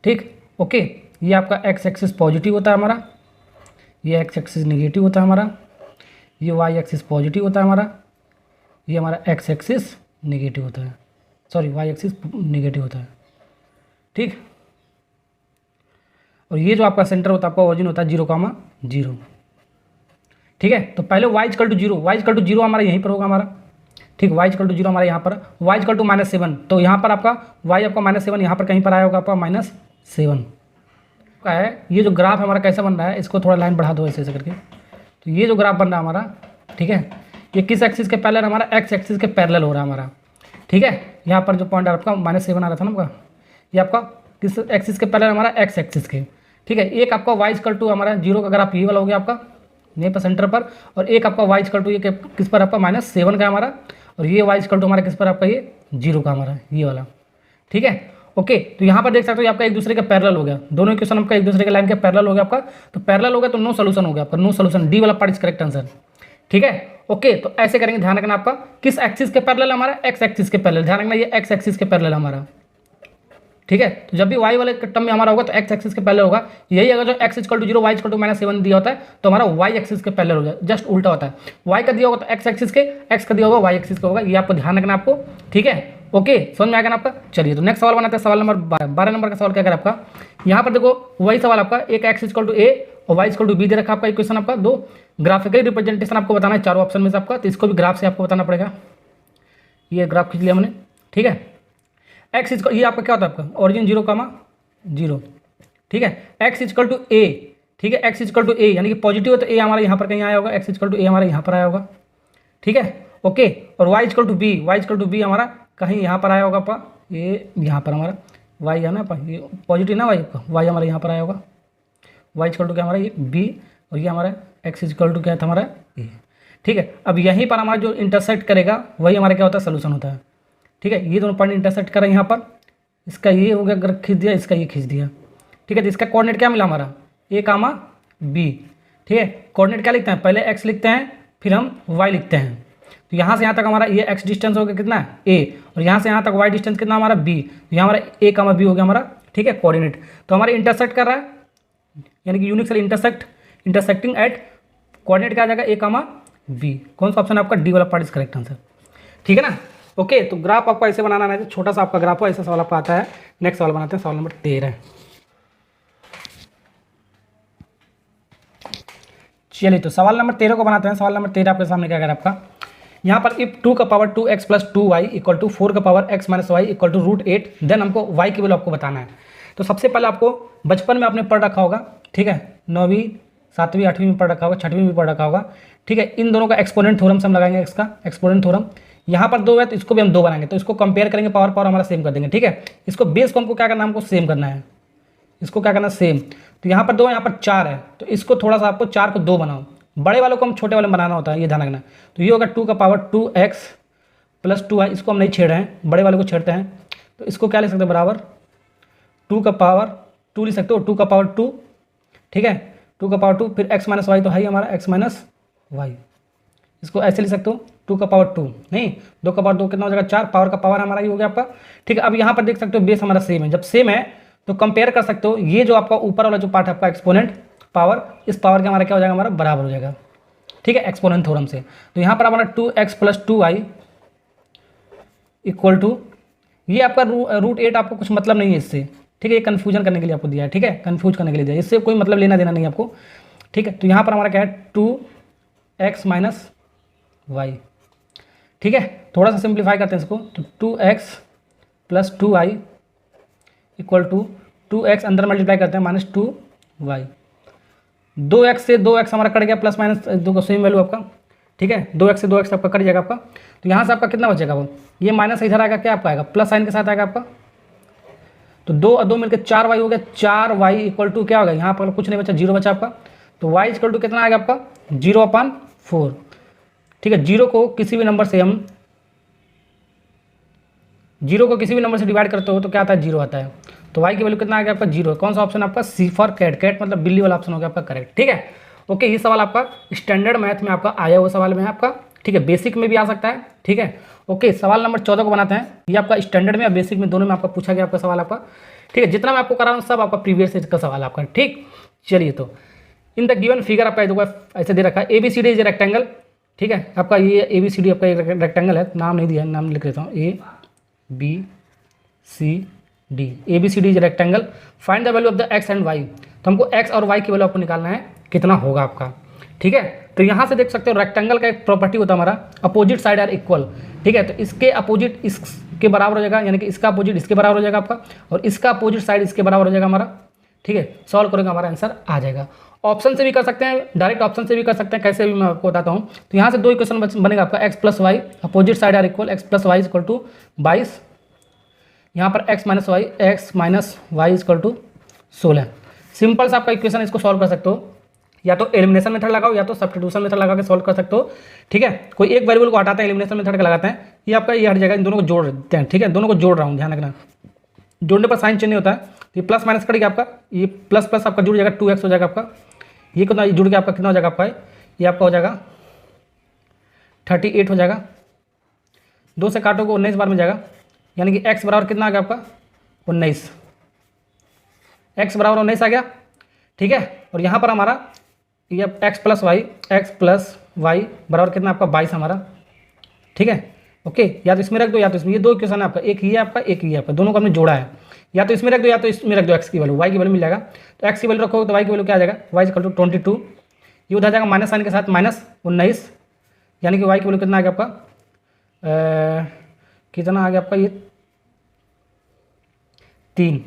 ठीक, ओके, ये आपका एक्स एक्सिस पॉजिटिव होता है हमारा, ये एक्स एक्सिस निगेटिव होता है हमारा, ये वाई एक्सिस पॉजिटिव होता है हमारा, ये हमारा एक्स एक्सिस निगेटिव होता है, सॉरी वाई एक्सिस निगेटिव होता है। ठीक, और ये जो आपका सेंटर होता है आपका ओरिजिन होता है 0,0। ठीक है, तो पहले y equal to 0, y equal to 0 हमारा यहीं पर होगा हमारा। ठीक, y इक्वल टू 0 हमारा यहाँ पर, y इक्वल टू -7, तो यहाँ पर आपका y आपका -7 यहाँ पर कहीं पर आया होगा आपका -7 का है। ये जो ग्राफ हमारा कैसा बन रहा है, इसको थोड़ा लाइन बढ़ा दो ऐसे ऐसे करके, तो ये जो ग्राफ बन रहा है हमारा, ठीक है, ये किस एक्सिस के पैरेलल, हमारा एक्स एक्सिस के पैरेलल हो रहा है हमारा। ठीक है, यहाँ पर जो पॉइंट आपका -7 आ रहा था ना आपका, ये आपका किस एक्सिस के पैरेलल, हमारा एक्स एक्सिस के। ठीक है, एक आपका y इक्वल टू हमारा 0 का ग्राफ ये वाला हो गया आपका यहीं पर सेंटर पर, और एक आपका y इक्वल टू ये किस पर आपका -7 का हमारा, और ये y इक्वल टू हमारा किस पर आपका ये 0 का हमारा ये वाला। ठीक है, ओके, तो यहाँ पर देख सकते हो ये आपका एक दूसरे के पैरेलल हो गया, दोनों इक्वेशन आपका एक दूसरे के लाइन के पैरेलल हो गया आपका, तो पैरेलल हो गया तो नो सोल्यूशन हो गया आपका, नो सोल्यूशन, डी वाला पार्ट इज करेक्ट आंसर। ठीक है, ओके, तो ऐसे करेंगे, ध्यान रखना आपका किस एक्सिस के पैरेलल हमारा, एक्स एक्सिस के पैरेलल, ध्यान रखना ये एक्स एक्सिस के पैरेलल हमारा। ठीक है, तो जब भी y वाले टर्म में हमारा होगा तो एक्स एक्सिस के पैरेलल होगा, यही अगर जो x equal to 0 y equal to -7 दिया होता है तो हमारा y एक्सिस के पैरेलल होगा, जस्ट उल्टा होता है, y का दिया होगा तो x एक्सिस के, x का दिया होगा y एक्सिस का होगा, ये आपको ध्यान रखना आपको। ठीक है, ओके, समझ में आएगा ना आपका। चलिए तो नेक्स्ट सवाल बनाते हैं, सवाल नंबर 12 नंबर का सवाल क्या कर आपका, यहाँ पर देखो वही सवाल आपका, एक x इक्वल टू a और वाई इक्वल टू बी दे रखा आपका इक्वेशन आपका 2। ग्राफिकली रिप्रेजेंटेशन आपको बताना है चारों ऑप्शन में से आपका, तो इसको भी ग्राफ से आपको बताना पड़ेगा। ये ग्राफ खींच लिया हमने, ठीक है। एक्स इज ये आपका क्या होता है आपका ओरिजिन 0, ठीक है। एक्स इजकल टू ए, ठीक है, एक्स इजकल टू ए यानी कि पॉजिटिव है तो ए हमारा यहाँ पर कहीं आया होगा, एक्स इजकल टू ए हमारा यहाँ पर आया होगा, ठीक है, ओके। और y equal to b, y equal to b हमारा कहीं यहाँ पर आया होगा आपका, ये यहाँ पर हमारा वाई है ना, ये पॉजिटिव ना वाई हमारा यहाँ पर आया होगा, वाई इजकल टू क्या हमारा ये बी, और ये हमारा एक्स इजकल टू क्या था हमारा ए, ठीक है। अब यहीं पर हमारा जो इंटरसेक्ट करेगा वही हमारा क्या होता है सोल्यूशन होता है, ठीक है। ये दोनों पॉइंट इंटरसेक्ट कर रहे हैं यहाँ पर, इसका ये हो गया अगर खींच दिया, इसका ये खींच दिया, ठीक है। तो इसका कोऑर्डिनेट क्या मिला हमारा ए कामा बी, ठीक है। कोऑर्डिनेट क्या लिखते हैं, पहले एक्स लिखते हैं फिर हम वाई लिखते हैं। तो यहाँ से यहाँ तक हमारा ये एक्स डिस्टेंस हो गया कितना ए, और यहाँ से यहाँ तक वाई डिस्टेंस कितना हमारा बी, तो यहाँ हमारा ए कामा बी हो गया हमारा, ठीक है, कोऑर्डिनेट। तो हमारे इंटरसेक्ट कर रहा है यानी कि unique cell intersecting at coordinate क्या आ जाएगा ए कामा बी। कौन सा ऑप्शन आपका डी वाला पार्ट इज करेक्ट आंसर, ठीक है ना, ओके। तो ग्राफ आपको ऐसे बनाना है, छोटा सा आपका ग्राफ हो, ऐसा सवाल आपका आता है। नेक्स्ट सवाल बनाते हैं, सवाल नंबर 13। चलिए तो सवाल नंबर 13 को बनाते हैं। सवाल नंबर 13 आपके सामने क्या कह रहा है आपका, यहाँ पर इफ 2 का power 2x plus 2y equal to 4 का power x minus y equal to √8, then हमको y की वैल्यू आपको बताना है। तो सबसे पहले आपको बचपन में आपने पढ़ रखा होगा, ठीक है, 9वीं 7वीं 8वीं में पढ़ रखा होगा, 6वीं में पढ़ रखा होगा, ठीक है। इन दोनों का एक्सपोनेंट थ्योरम से हम लगाएंगे, x का एक्सपोनेंट थ्योरम। यहाँ पर 2 है तो इसको भी हम 2 बनाएंगे, तो इसको कंपेयर करेंगे, पावर पावर हमारा सेम कर देंगे, ठीक है। इसको बेस को हमको क्या करना है, हमको सेम करना है, इसको क्या करना है सेम। तो यहाँ पर 2 है, यहाँ पर 4 है, तो इसको थोड़ा सा आपको 4 को 2 बनाओ, बड़े वालों को हम छोटे वाले में बनाना होता है, ये ध्यान रखना। तो ये होगा 2 का पावर 2x प्लस 2y, इसको हम नहीं छेड़ रहे हैं, बड़े वाले को छेड़ते हैं। तो इसको क्या लिख सकते हैं बराबर 2 का पावर 2 लिख सकते हो, 2 का पावर 2, ठीक है, 2 का पावर 2, फिर x माइनस वाई तो है ही हमारा x माइनस वाई, इसको ऐसे लिख सकते हो 2 का पावर 2, नहीं 2 का पावर 2 कितना हो जाएगा 4, पावर का पावर हमारा ही हो गया आपका, ठीक है। अब यहाँ पर देख सकते हो बेस हमारा सेम है, जब सेम है तो कंपेयर कर सकते हो, ये जो आपका ऊपर वाला जो पार्ट है आपका एक्सपोनेंट पावर, इस पावर के हमारा क्या हो जाएगा हमारा बराबर हो जाएगा, ठीक है, एक्सपोनेंट थ्योरम से। तो यहाँ पर हमारा 2x plus 2y equal to, ये आपका √8 आपको कुछ मतलब नहीं है इससे, ठीक है, ये कन्फ्यूजन करने के लिए आपको दिया है, ठीक है, कन्फ्यूज करने के लिए दिया है, इससे कोई मतलब लेना देना नहीं है आपको, ठीक है। तो यहाँ पर हमारा क्या है 2x माइनस वाई, ठीक है। थोड़ा सा सिंप्लीफाई करते हैं इसको, तो 2x plus 2y equal to 2x अंदर मल्टीप्लाई करते हैं माइनस 2y, 2x से 2x हमारा कट गया, प्लस माइनस 2 का सेम वैल्यू आपका, ठीक है, 2x से 2x आपका कट जाएगा आपका। तो यहाँ से आपका कितना बचेगा, वो ये माइनस इधर आएगा, क्या आपका आएगा प्लस साइन के साथ आएगा आपका। तो 2 और 2 मिलकर 4y हो गया, 4y इक्वल टू क्या होगा, यहाँ पर कुछ नहीं बचा, 0 बचा आपका। तो y इक्वल टू कितना आएगा आपका 0/4, ठीक है। 0 को किसी भी नंबर से हम 0 को किसी भी नंबर से डिवाइड करते हो तो क्या आता है 0 आता है। तो y की वैल्यू कितना आ गया आपका 0। कौन सा ऑप्शन आपका सी फॉर कैट, कैट मतलब बिल्ली वाला ऑप्शन हो गया आपका करेक्ट, ठीक है, ओके। ये सवाल आपका स्टैंडर्ड मैथ में आपका आया हुआ सवाल में है आपका, ठीक है, बेसिक में भी आ सकता है, ठीक है, ओके। सवाल नंबर 14 को बनाते हैं, ये आपका स्टैंडर्ड में या बेसिक में दोनों में आपका पूछा गया आपका सवाल आपका, ठीक है। जितना मैं आपको करा रहा हूँ सब आपका प्रीवियस का सवाल आपका, ठीक। चलिए तो इन द गिवन फिगर आपका देखो ऐसे दे रखा है, ABCD इज रेक्टेंगल, ठीक है, आपका ये ABCD आपका एक रेक्टेंगल है, नाम नहीं दिया है, नाम लिख देता हूँ ABCD, ABCD is rectangle, find the value of the x and y। तो हमको x और y की वैल्यू आपको निकालना है, कितना होगा आपका, ठीक है। तो यहाँ से देख सकते हो रेक्टेंगल का एक प्रॉपर्टी होता है हमारा, अपोजिट साइड आर इक्वल, ठीक है। तो इसके अपोजिट इसके बराबर हो जाएगा, यानी कि इसका अपोजिट इसके बराबर हो जाएगा आपका, और इसका अपोजिट साइड इसके बराबर हो जाएगा हमारा, ठीक है। सॉल्व करेंगे हमारा आंसर आ जाएगा। ऑप्शन से भी कर सकते हैं, डायरेक्ट ऑप्शन से भी कर सकते हैं, कैसे भी मैं आपको बताता हूँ। तो यहाँ से 2 इक्वेशन बनेगा आपका, x plus y opposite side are equal, x plus y equal to 22, यहाँ पर x minus y equal to 16। Simple सा आपका इक्वेशन, इसको सॉल्व कर सकते हो, या तो एलिमिनेशन मेथड लगाओ या तो सब्स्टिट्यूशन मेथड लगा के सॉल्व कर सकते हो, ठीक है। कोई एक वेरिएबल को हटाते हैं, एलिमिनेशन मेथड का लगाते हैं, ये आपका ये हट जाएगा, इन दोनों को जोड़ देते हैं, ठीक है, दोनों को जोड़ रहा हूँ, ध्यान रखना, जोड़ने पर साइन चेंज नहीं होता है। ये प्लस माइनस कट गया आपका, ये प्लस प्लस आपका जुड़ जाएगा, 2x हो जाएगा आपका, ये कितना जुड़ के आपका कितना हो जाएगा आपका, ये आपका हो जाएगा 38 हो जाएगा, 2 से काटोगे 19 बार में जाएगा, यानी कि x बराबर कितना आ गया आपका 19, x बराबर 19 आ गया, ठीक है। और यहाँ पर हमारा ये x प्लस वाई बराबर कितना आपका 22 हमारा, ठीक है, ओके। या तो इसमें रख दो या तो इसमें, ये 2 इक्वेशन है आपका, एक ही है आपका एक ही है आपका, दोनों को हमने जोड़ा है, या तो इसमें रख दो या तो इसमें रख दो एक्स की वैल्यू, वाई की वैल्यू मिल जाएगा। तो एक्स की वैल्यू रखोगे तो वाई की वैल्यू क्या आ जाएगा, वाई इक्वल टू 22, ये उधर जाएगा माइनस साइन के साथ -19, यानी कि वाई की वैल्यू कितना आ गया आपका, कितना आ गया आपका ये 3।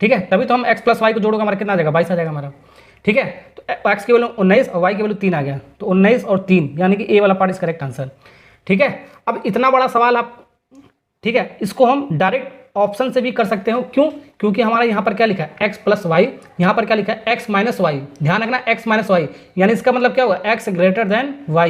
ठीक है, तभी तो हम x प्लस वाई को जोड़ोगे हमारा कितना आ जाएगा, 22 आ जाएगा हमारा। ठीक है, तो x की वैल्यू 19 और y की वैल्यू 3 आ गया, तो 19 और 3 यानी कि ए वाला पार्ट इज करेक्ट आंसर। ठीक है, अब इतना बड़ा सवाल आप, ठीक है, इसको हम डायरेक्ट ऑप्शन से भी कर सकते हो। क्यों? क्योंकि हमारा यहाँ पर क्या लिखा है x प्लस वाई, यहाँ पर क्या लिखा है x माइनस वाई। ध्यान रखना x माइनस वाई, यानी इसका मतलब क्या होगा, x greater than y।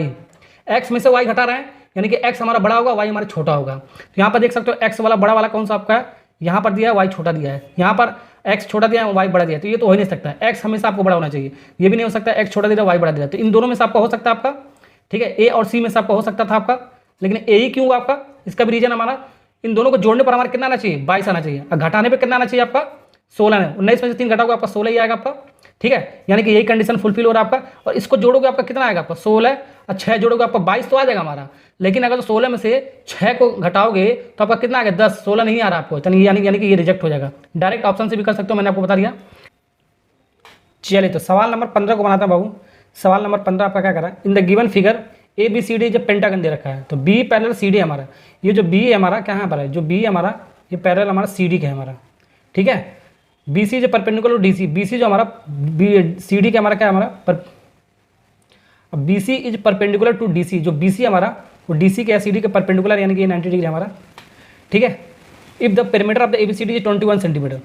x में से y घटा रहे हैं यानी कि x हमारा बड़ा होगा, y हमारा छोटा होगा। तो यहाँ पर देख सकते हो x वाला बड़ा वाला कौन सा आपका है, यहाँ पर दिया है, y छोटा दिया है, यहाँ पर x छोटा दिया है, y बड़ा दिया है। तो ये तो हो ही नहीं सकता है, x हमेशा आपको बड़ा होना चाहिए। ये भी नहीं हो सकता x छोटा दिया, y बड़ा दिया। तो इन दोनों में से आपका हो सकता है आपका, ठीक है, a और c में से आपका हो सकता था आपका, लेकिन a ही क्यों हुआ आपका, इसका भी रीजन हमारा, इन दोनों को जोड़ने पर हमारा कितना आना चाहिए, 22 आना चाहिए, और घटाने पर कितना आना चाहिए आपका, 16 है। 19 में से 3 घटाओगे आपका 16 ही आएगा आपका। ठीक है, यानी कि यही कंडीशन फुलफिल हो रहा है आपका। और इसको जोड़ोगे आपका कितना आएगा आपका, 16 और 6 जोड़ोगे आपका 22 तो आ जाएगा हमारा। लेकिन अगर तो 16 में से 6 को घटाओगे तो आपका कितना आ गया, 10, 16 नहीं आ रहा आपको, यानी कि ये रिजेक्ट हो जाएगा। डायरेक्ट ऑप्शन से भी कर सकते हो, मैंने आपको बता दिया। चलिए, तो सवाल नंबर 15 को बनाता हूँ बाबू। सवाल नंबर 15 आपका क्या करा है, in the given figure A B C D जब पेंटागन दे रखा है, तो बी पैरेलल सी डी हमारा, ये जो बी है हमारा क्या है पर है, जो बी है हमारा ये पैरेलल हमारा सी डी का है हमारा। ठीक है, बी सी जो perpendicular D C, B C जो हमारा सी डी का हमारा क्या है हमारा, B C is perpendicular to D C, जो बी सी हमारा वो डी सी के सी डी के परपेंडिकुलर, यानी कि 90 डिग्री हमारा। ठीक है, if the perimeter of the A B C D is 21 centimetre.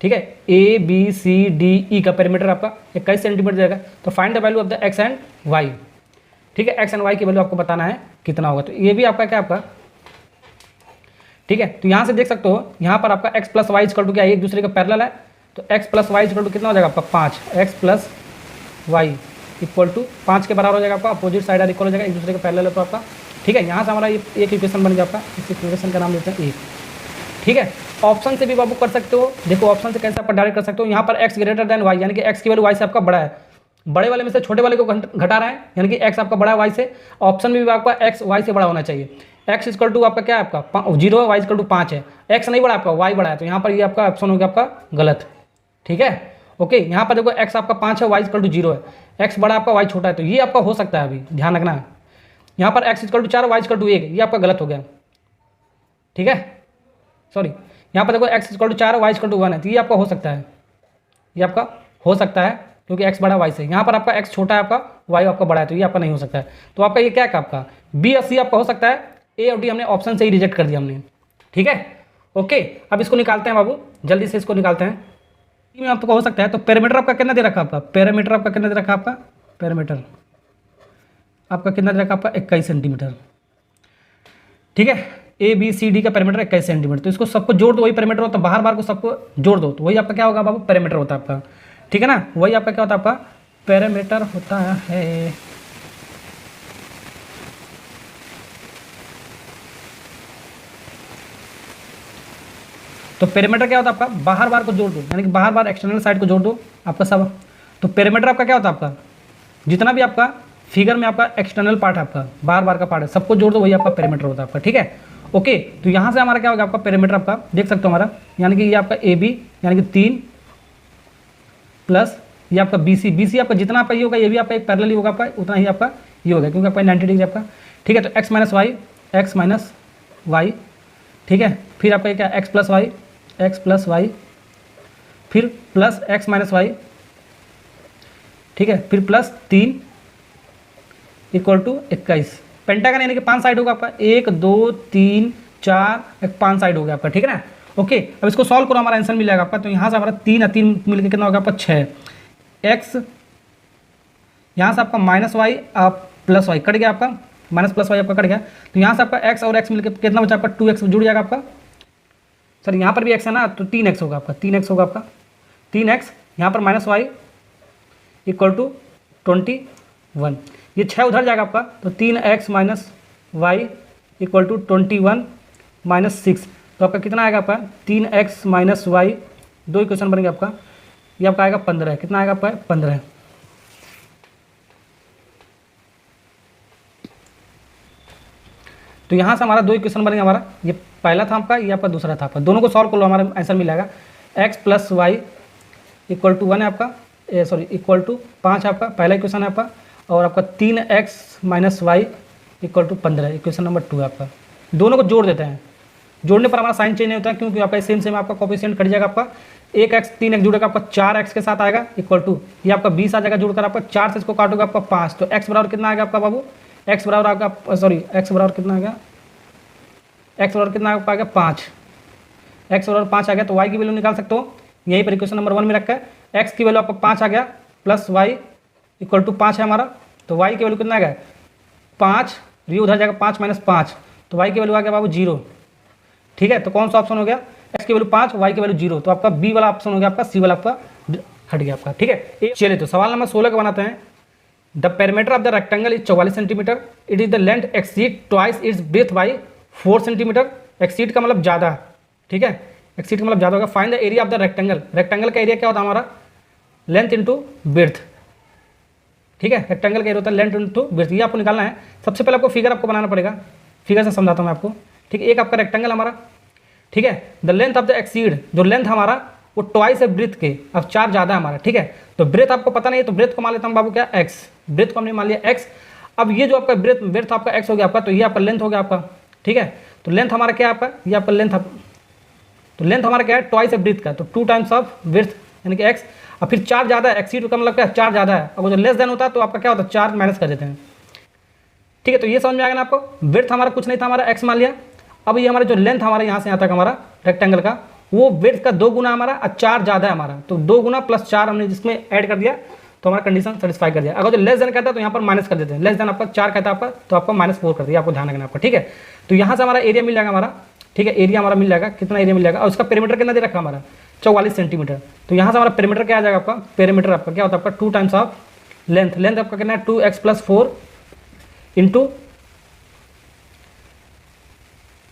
ठीक है, ए बी सी डी ई का पेरीमीटर आपका 21 सेंटीमीटर जाएगा। तो find the value of the x and y. ठीक है, एक्स एंड वाई की वैल्यू आपको बताना है कितना होगा। तो ये भी आपका क्या आपका, ठीक है, तो यहाँ से देख सकते हो, यहाँ पर आपका x plus y equal to क्या है, एक दूसरे का पैरेलल है। तो x plus y equal to कितना हो जाएगा आपका 5, x plus y equal to 5 के बराबर हो जाएगा आपका, अपोजिट साइड आर इक्वल हो जाएगा, एक दूसरे का पैरेलल है तो आपका। ठीक है, यहाँ से हमारा ये एक इक्वेशन बन गया आपका, इस इक्वेशन का नाम लेते हैं एक। ठीक है, ऑप्शन से भी बाबू कर सकते हो। देखो ऑप्शन से कैसे आप डायरेक्ट कर सकते हो, यहाँ पर x ग्रेटर देन वाई, यानी कि x की वैल्यू y से आपका बड़ा है, बड़े वाले में से छोटे वाले को घटा रहा है, यानी कि x आपका बड़ा है y से। ऑप्शन में भी आपका x y से बड़ा होना चाहिए। x इक्वल टू आपका क्या है आपका 0 है, y इक्वल टू 5 है, x नहीं बड़ा आपका y बड़ा है, तो यहाँ पर ये आपका ऑप्शन हो गया आपका गलत। ठीक है, ओके, यहाँ पर देखो x आपका 5 है, y इक्वल टू 0 है, x बड़ा आपका y छोटा है, तो ये आपका हो सकता है। अभी ध्यान रखना है, यहाँ पर x equal to 4, y equal to 1, ये आपका गलत हो गया। ठीक है, सॉरी, यहाँ पर देखो x इक्वल टू 4 है, y इक्वल टू 1 है, तो ये आपका हो सकता है, ये आपका हो सकता है क्योंकि x बड़ा y से। यहाँ पर आपका x छोटा है, आपका y आपका बड़ा है, तो ये आपका नहीं हो सकता है। तो आपका ये क्या है आपका b और c आपका हो सकता है, a और d हमने ऑप्शन से ही रिजेक्ट कर दिया हमने। ठीक है, ओके, अब इसको निकालते हैं बाबू, जल्दी से इसको निकालते हैं। में आपका हो सकता है, तो पैरामीटर आपका कितना दे रखा आपका, पैरामीटर आपका कितना दे रखा आपका, पैरामीटर आपका कितना दे रखा आपका 21 सेंटीमीटर। ठीक है, ए बी सी डी का पैरामीटर 21 सेंटीमीटर, तो इसको सबको जोड़ दो, वही पैरामीटर होता है, बाहर बाहर को सबको जोड़ दो, तो वही आपका क्या होगा बाबू, पैरामीटर होता है आपका। ठीक है ना, वही आपका क्या होता है आपका पैरामीटर होता है। तो पैरामीटर क्या होता है आपका, बाहर बाहर को जोड़ दो, यानी कि बाहर बाहर एक्सटर्नल साइड को जोड़ दो आपका सब। तो पैरामीटर आपका क्या होता है आपका, जितना भी आपका फिगर में आपका एक्सटर्नल पार्ट है आपका, बाहर बाहर का पार्ट है, सबको जोड़ दो, वही आपका पैरामीटर होता है आपका। ठीक है, ओके, तो यहाँ से हमारा क्या होगा आपका पैरामीटर आपका देख सकते हो हमारा, यानी कि ये आपका ए बी यानी कि 3 प्लस ये आपका बी सी आपका जितना आपका ये होगा, ये भी आपका एक पैरेलल ही होगा आपका, उतना ही आपका ये होगा, क्योंकि आपका 90 डिग्री आपका। ठीक है, तो एक्स माइनस वाई, ठीक है, फिर आपका क्या एक्स प्लस वाई, फिर प्लस एक्स माइनस वाई, ठीक है, फिर प्लस 3 इक्वल टू 21। पेंटागन यानी कि 5 साइड होगा आपका, 1 2 3 4 5 साइड हो गया आपका। ठीक है ना, ओके, अब इसको सॉल्व करो, हमारा आंसर मिल जाएगा आपका। तो यहाँ से हमारा 3 और 3 मिलकर कितना होगा आपका 6 एक्स, यहाँ से आपका minus y plus y cut गया आपका, माइनस प्लस वाई आपका कट गया। तो यहाँ से आपका एक्स और एक्स मिलकर कितना बचा आपका 2x जुड़ जाएगा आपका। सर यहाँ पर भी x है ना, तो 3x होगा आपका, 3x होगा आपका, 3x यहाँ पर माइनस वाई इक्वल टू 21, ये 6 उधर जाएगा आपका, तो 3x minus y equal to 21 minus 6, तो आपका कितना आएगा आपका 3x माइनस वाई, 2 इक्वेशन बनेंगे आपका, ये आपका आएगा 15, कितना आएगा आपका 15। तो यहाँ से हमारा दो इक्वेशन बनेगा हमारा, ये पहला था आपका, ये आपका दूसरा था आपका, दोनों को सॉल्व कर लो, हमारा आंसर मिलेगा x plus y equal to 1 है आपका, इक्वल टू 5 आपका पहला इक्वेशन है आपका, और आपका 3x minus y equal to 15 equation number 2 है आपका। दोनों को जोड़ देते हैं, जोड़ने पर हमारा साइन चेंज नहीं होता है, क्योंकि आपका सेम आपका कोफिशिएंट कट जाएगा आपका, 1x 3x जुड़ेगा आपका 4x के साथ आएगा इक्वल टू, ये आपका 20 आ जाएगा जुड़कर आपका 4 से इसको काटोगे आपका 5, तो x बराबर कितना आएगा आपका बाबू, x बराबर आपका x बराबर कितना आ गया, x बराबर कितना आ गया 5, x बराबर 5 आ गया, तो y की वैल्यू निकाल सकते हो, यहीं पर इक्वेशन नंबर 1 में रखा है, x की वैल्यू आपका 5 आ गया प्लस y इक्वल टू 5 है हमारा, तो y की वैल्यू कितना आ गया 5, ये उधर जाएगा 5 माइनस 5, तो y की वैल्यू आ गया बाबू 0। ठीक है, तो कौन सा ऑप्शन हो गया, x की वैल्यू 5, y की वैल्यू 0, तो आपका बी वाला ऑप्शन हो गया, आपका सी वाला आपका हट गया आपका। ठीक है, चलिए तो सवाल नंबर 16 का बनाते हैं। The perimeter of the rectangle is 44 centimetre, it is the length exceed twice its breath by 4 centimetre, exceed का मतलब ज़्यादा, ठीक है, एक्सीड का मतलब ज़्यादा होगा। Find the area of the rectangle, rectangle का एरिया क्या होता है हमारा, लेंथ इंटू ब्रेथ, ठीक है, रेक्टेंगल का एरिया होता है लेंथ इंटू ब्रेथ, ये आपको निकालना है। सबसे पहले आपको फिगर आपको बनाना पड़ेगा, फिगर से समझाता हूँ मैं आपको। ठीक है, एक आपका रेक्टेंगल हमारा, ठीक है, the length of the exceed, जो लेंथ हमारा वो ट्वाइस है ब्रेथ के, अब 4 ज़्यादा है हमारा, ठीक है, तो ब्रेथ आपको पता नहीं है, तो ब्रेथ को मान लेता हूँ बाबू क्या x, ब्रेथ को हमने मान लिया x। अब ये जो आपका ब्रेथ आपका x हो गया आपका, तो ये आपका लेंथ हो गया आपका, ठीक है, तो लेंथ हमारा क्या है आपका, ये आपका लेंथ, तो लेंथ हमारा क्या है ट्वाइस है ब्रेथ का, तो 2 टाइम्स ऑफ ब्रेथ यानी कि x, और फिर 4 ज़्यादा है, एक्सीड का मतलब क्या 4 ज़्यादा है, अगर जो लेस देन होता है तो आपका क्या होता है 4 माइनस कर देते हैं। ठीक है, तो ये समझ में आएगा ना आपको, ब्रेथ हमारा कुछ नहीं था, हमारा x मान लिया। अब ये हमारा जो लेंथ हमारा यहाँ से यहाँ तक हमारा रेक्टेंगल का, वो ब्रेथ का 2 गुना हमारा, और 4 ज़्यादा है हमारा, तो 2 गुना प्लस 4 हमने जिसमें ऐड कर दिया, तो हमारा कंडीशन सेटिस्फाई कर दिया। अगर जो लेस देन कहता है तो यहाँ पर माइनस कर देते हैं, लेस देन आपका 4 कहता है आपका, तो आपका -4 कर दिया, आपको ध्यान रखना आपका। ठीक है, तो यहाँ से हमारा एरिया मिल जाएगा हमारा, ठीक है, एरिया हमारा मिल जाएगा, कितना एरिया मिल जाएगा, और उसका पेरीमीटर कितना दे रखा हमारा 44 सेंटीमीटर, तो यहाँ से हमारा पेरीमीटर क्या आ जाएगा आपका, पेरीमीटर आपका क्या होता है आपका 2 टाइम्स ऑफ लेंथ, लेंथ आपका कितना है 2x plus 4 into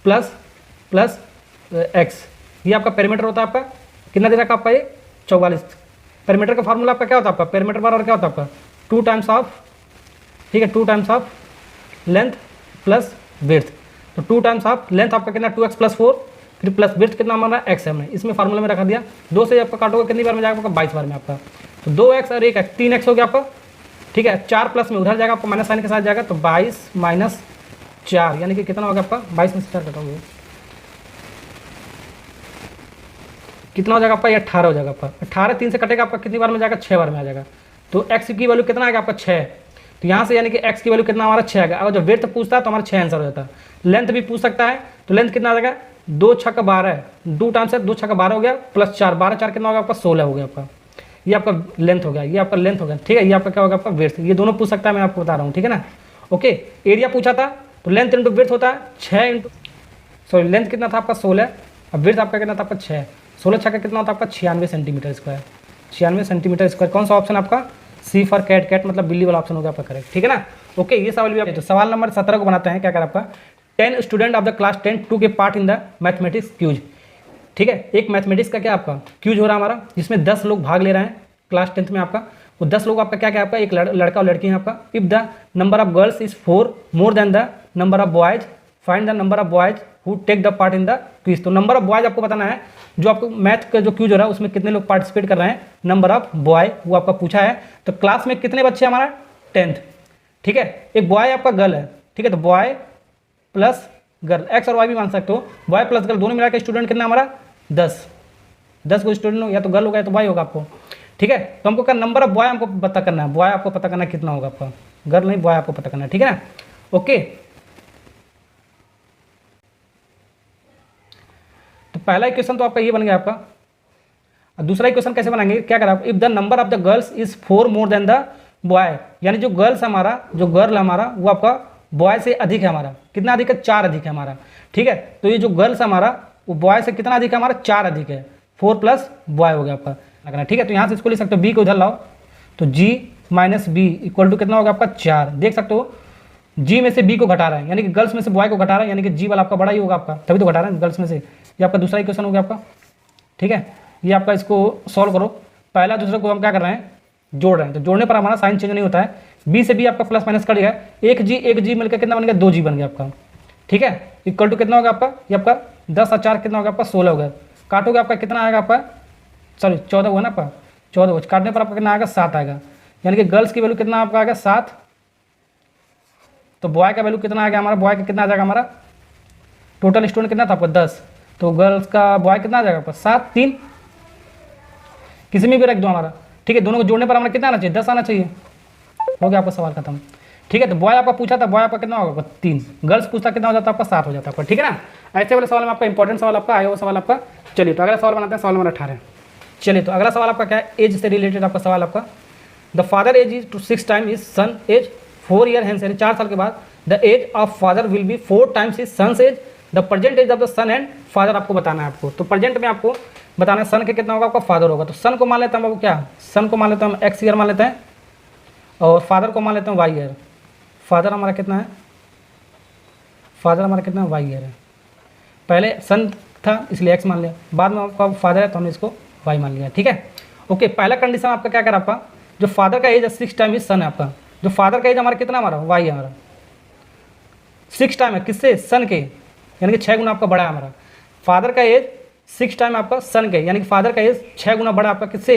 plus x, ये आपका पेरीमीटर होता है आपका, कितना दे रखा आपका ये 44। पेरीमीटर का फार्मूला आपका क्या होता है आपका, पेरीमीटर बराबर क्या होता है आपका 2 टाइम्स ऑफ, ठीक है, 2 times of length plus breadth, तो 2 टाइम्स ऑफ लेंथ आपका कितना 2x प्लस 4, फिर प्लस ब्रेथ कितना हमारा x है, हमने इसमें फार्मूला में रखा दिया, 2 से आपका काटोगे कितनी बार में जाएगा आपका 22 बार में आपका, तो 2x और 1x 3x हो गया आपका, ठीक है, 4 प्लस में उधर जाएगा आपका माइनस साइन के साथ जाएगा, तो 22 माइनस 4 यानी कि कितना होगा आपका 22 में से 4 कटोगे कितना हो जाएगा आपका, ये 18 हो जाएगा आपका, 18 3 से कटेगा आपका कितनी बार में जाएगा 6 बार में आ जाएगा, तो x की वैल्यू कितना आएगा आपका 6, तो यहाँ से यानी कि x की वैल्यू कितना हमारा 6 आएगा। अगर जो ब्रेथ पूछता है तो हमारा 6 आंसर हो जाता है, लेंथ भी पूछ सकता है, तो लेंथ कितना आ जाएगा 2 6 का 12 है, 2 टाइम्स है 2 6 का 12 हो गया, प्लस 4 12 4 कितना होगा आपका 16 हो गया आपका, ये आपका लेंथ हो गया, ये आपका लेंथ हो गया, ठीक है, ये आपका क्या होगा आपका ब्रेथ, ये दोनों पूछ सकता है, मैं आपको बता रहा हूँ, ठीक है ना। ओके, एरिया पूछा था तो लेंथ इंटू ब्रेथ होता है 6 इंटू, सॉरी लेंथ कितना था आपका 16, अब ब्रेथ आपका कितना था आपका 6, 16 6 का कितना होता है आपका 96 सेंटीमीटर स्क्वायर, 96 सेंटीमीटर स्क्वायर। कौन सा ऑप्शन आपका सी फॉर कैट, कैट मतलब बिल्ली वाला ऑप्शन होगा आपका करेक्ट, ठीक है ना। ओके, ये सवाल भी आप, तो सवाल नंबर 17 को बनाते हैं, क्या कर आपका 10 student of the class 10 two के part in the mathematics quiz, ठीक है, एक मैथमेटिक्स का क्या आपका क्यूज हो रहा है हमारा, जिसमें 10 लोग भाग ले रहे हैं क्लास 10th में आपका, वो 10 लोग आपका क्या क्या आपका एक लड़का और लड़की है आपका। If the number of girls is 4 more than the number of boys, find the number of boys who take the part in the quiz. तो नंबर ऑफ बॉयज आपको बताना है, जो आपको मैथ का जो क्यूज हो रहा है उसमें कितने लोग पार्टिसिपेट कर रहे हैं, नंबर ऑफ बॉय वो आपका पूछा है। तो क्लास में कितने बच्चे हमारा 10th, ठीक है, एक बॉय आपका गर्ल है, ठीक है, तो बॉय प्लस गर्ल, एक्स और वाई भी मान सकते हो, बॉय प्लस गर्ल दोनों मिला के स्टूडेंट कितना हमारा 10 को स्टूडेंट हो, या तो गर्ल होगा या तो बॉय होगा आपको, ठीक है। तो हमको क्या नंबर ऑफ बॉय हमको पता करना है, बॉय आपको पता करना है कितना होगा आपका, गर्ल नहीं बॉय आपको पता करना है, ठीक है ना। ओके, तो पहला इक्वेशन तो आपका ये बन गया आपका, और दूसरा इक्वेशन कैसे बनाएंगे, क्या करें आप, if the number of the girls is 4 more than the boy, यानी जो गर्ल्स हमारा, जो गर्ल हमारा वो आपका बॉय से अधिक है हमारा, कितना अधिक है 4 अधिक है हमारा, ठीक है। तो ये जो गर्ल्स हमारा वो बॉय से कितना अधिक है हमारा 4 अधिक है, 4 प्लस बॉय हो गया आपका लगना, ठीक है। तो यहाँ से इसको लिख सकते हो, बी को उधर लाओ, तो g minus b equal to कितना होगा आपका 4, देख सकते हो g में से b को घटा रहा है, यानी कि गर्ल्स में से बॉय को घटा रहा है, यानी कि g वाला आपका बड़ा ही होगा आपका, तभी तो घटा रहा है गर्ल्स में से। ये आपका दूसरा इक्वेशन हो गया आपका, ठीक है। ये आपका इसको सॉल्व करो, पहला दूसरे को हम क्या कर रहे हैं जोड़ रहे हैं, तो जोड़ने पर हमारा साइन चेंज नहीं होता है, b से b आपका प्लस माइनस कर गया, एक जी मिलकर कितना बन गया 2g बन गया आपका, ठीक है, इक्वल टू कितना होगा आपका, ये आपका 10 और 4 कितना होगा आपका 16 होगा। काटोगे आपका कितना आएगा आपका, सॉरी 14 हुआ ना आपका, 14 काटने पर आपका कितना आएगा 7 आएगा, यानी कि गर्ल्स की वैल्यू कितना आपका आएगा 7। तो बॉय का वैल्यू कितना आ गया हमारा, बॉय का कितना आ जाएगा हमारा, टोटल स्टूडेंट कितना था आपका 10, तो गर्ल्स का बॉय कितना आ जाएगा आपका 7 3, किसी में भी रख दो हमारा, ठीक है। दोनों को जोड़ने पर हमारा कितना आना चाहिए, 10 आना चाहिए। हो गया आपका सवाल खत्म, ठीक है। तो बॉय आपका पूछा था, बॉय आपका कितना होगा 3, गर्ल्स पूछता कितना हो जाता है आपका 7 हो जाता है आपका, ठीक है ना। ऐसे वाले सवाल में आपका इंपॉर्टेंट सवाल आपका आया हुआ सवाल आपका। चलिए तो अगला सवाल बनाते हैं, सवाल नंबर 18। चलिए तो अगला सवाल आपका क्या है, एज से रिलेटेड आपका सवाल आपका। The father age is to 6 time is son age 4 year hence, यानी 4 साल के बाद the age of father will be 4 times is son's age, the present age of the son and father आपको बताना है आपको। तो प्रेजेंट में आपको बताना है सन के कितना होगा आपका, फादर होगा। तो सन को मान लेते हैं हम, क्या सन को मान लेते हैं हम एक्स ईयर मान लेते हैं, और फादर को मान लेते हैं वाई ईयर। फादर हमारा कितना है, फादर हमारा कितना वाई ईयर है। पहले सन था इसलिए एक्स मान लिया, बाद में आपका फादर है तो हमने इसको वाई मान लिया, ठीक है। ओके, पहला कंडीशन आपका क्या करा आपका, जो फादर का एज है 6 टाइम इज सन है आपका। जो फादर का एज हमारा कितना हमारा वाई है, हमारा 6 टाइम है किससे, सन के, यानी कि 6 गुना आपका बड़ा है हमारा। फादर का एज 6 टाइम आपका सन के, यानी कि फादर का एज 6 गुना बड़ा आपका किससे,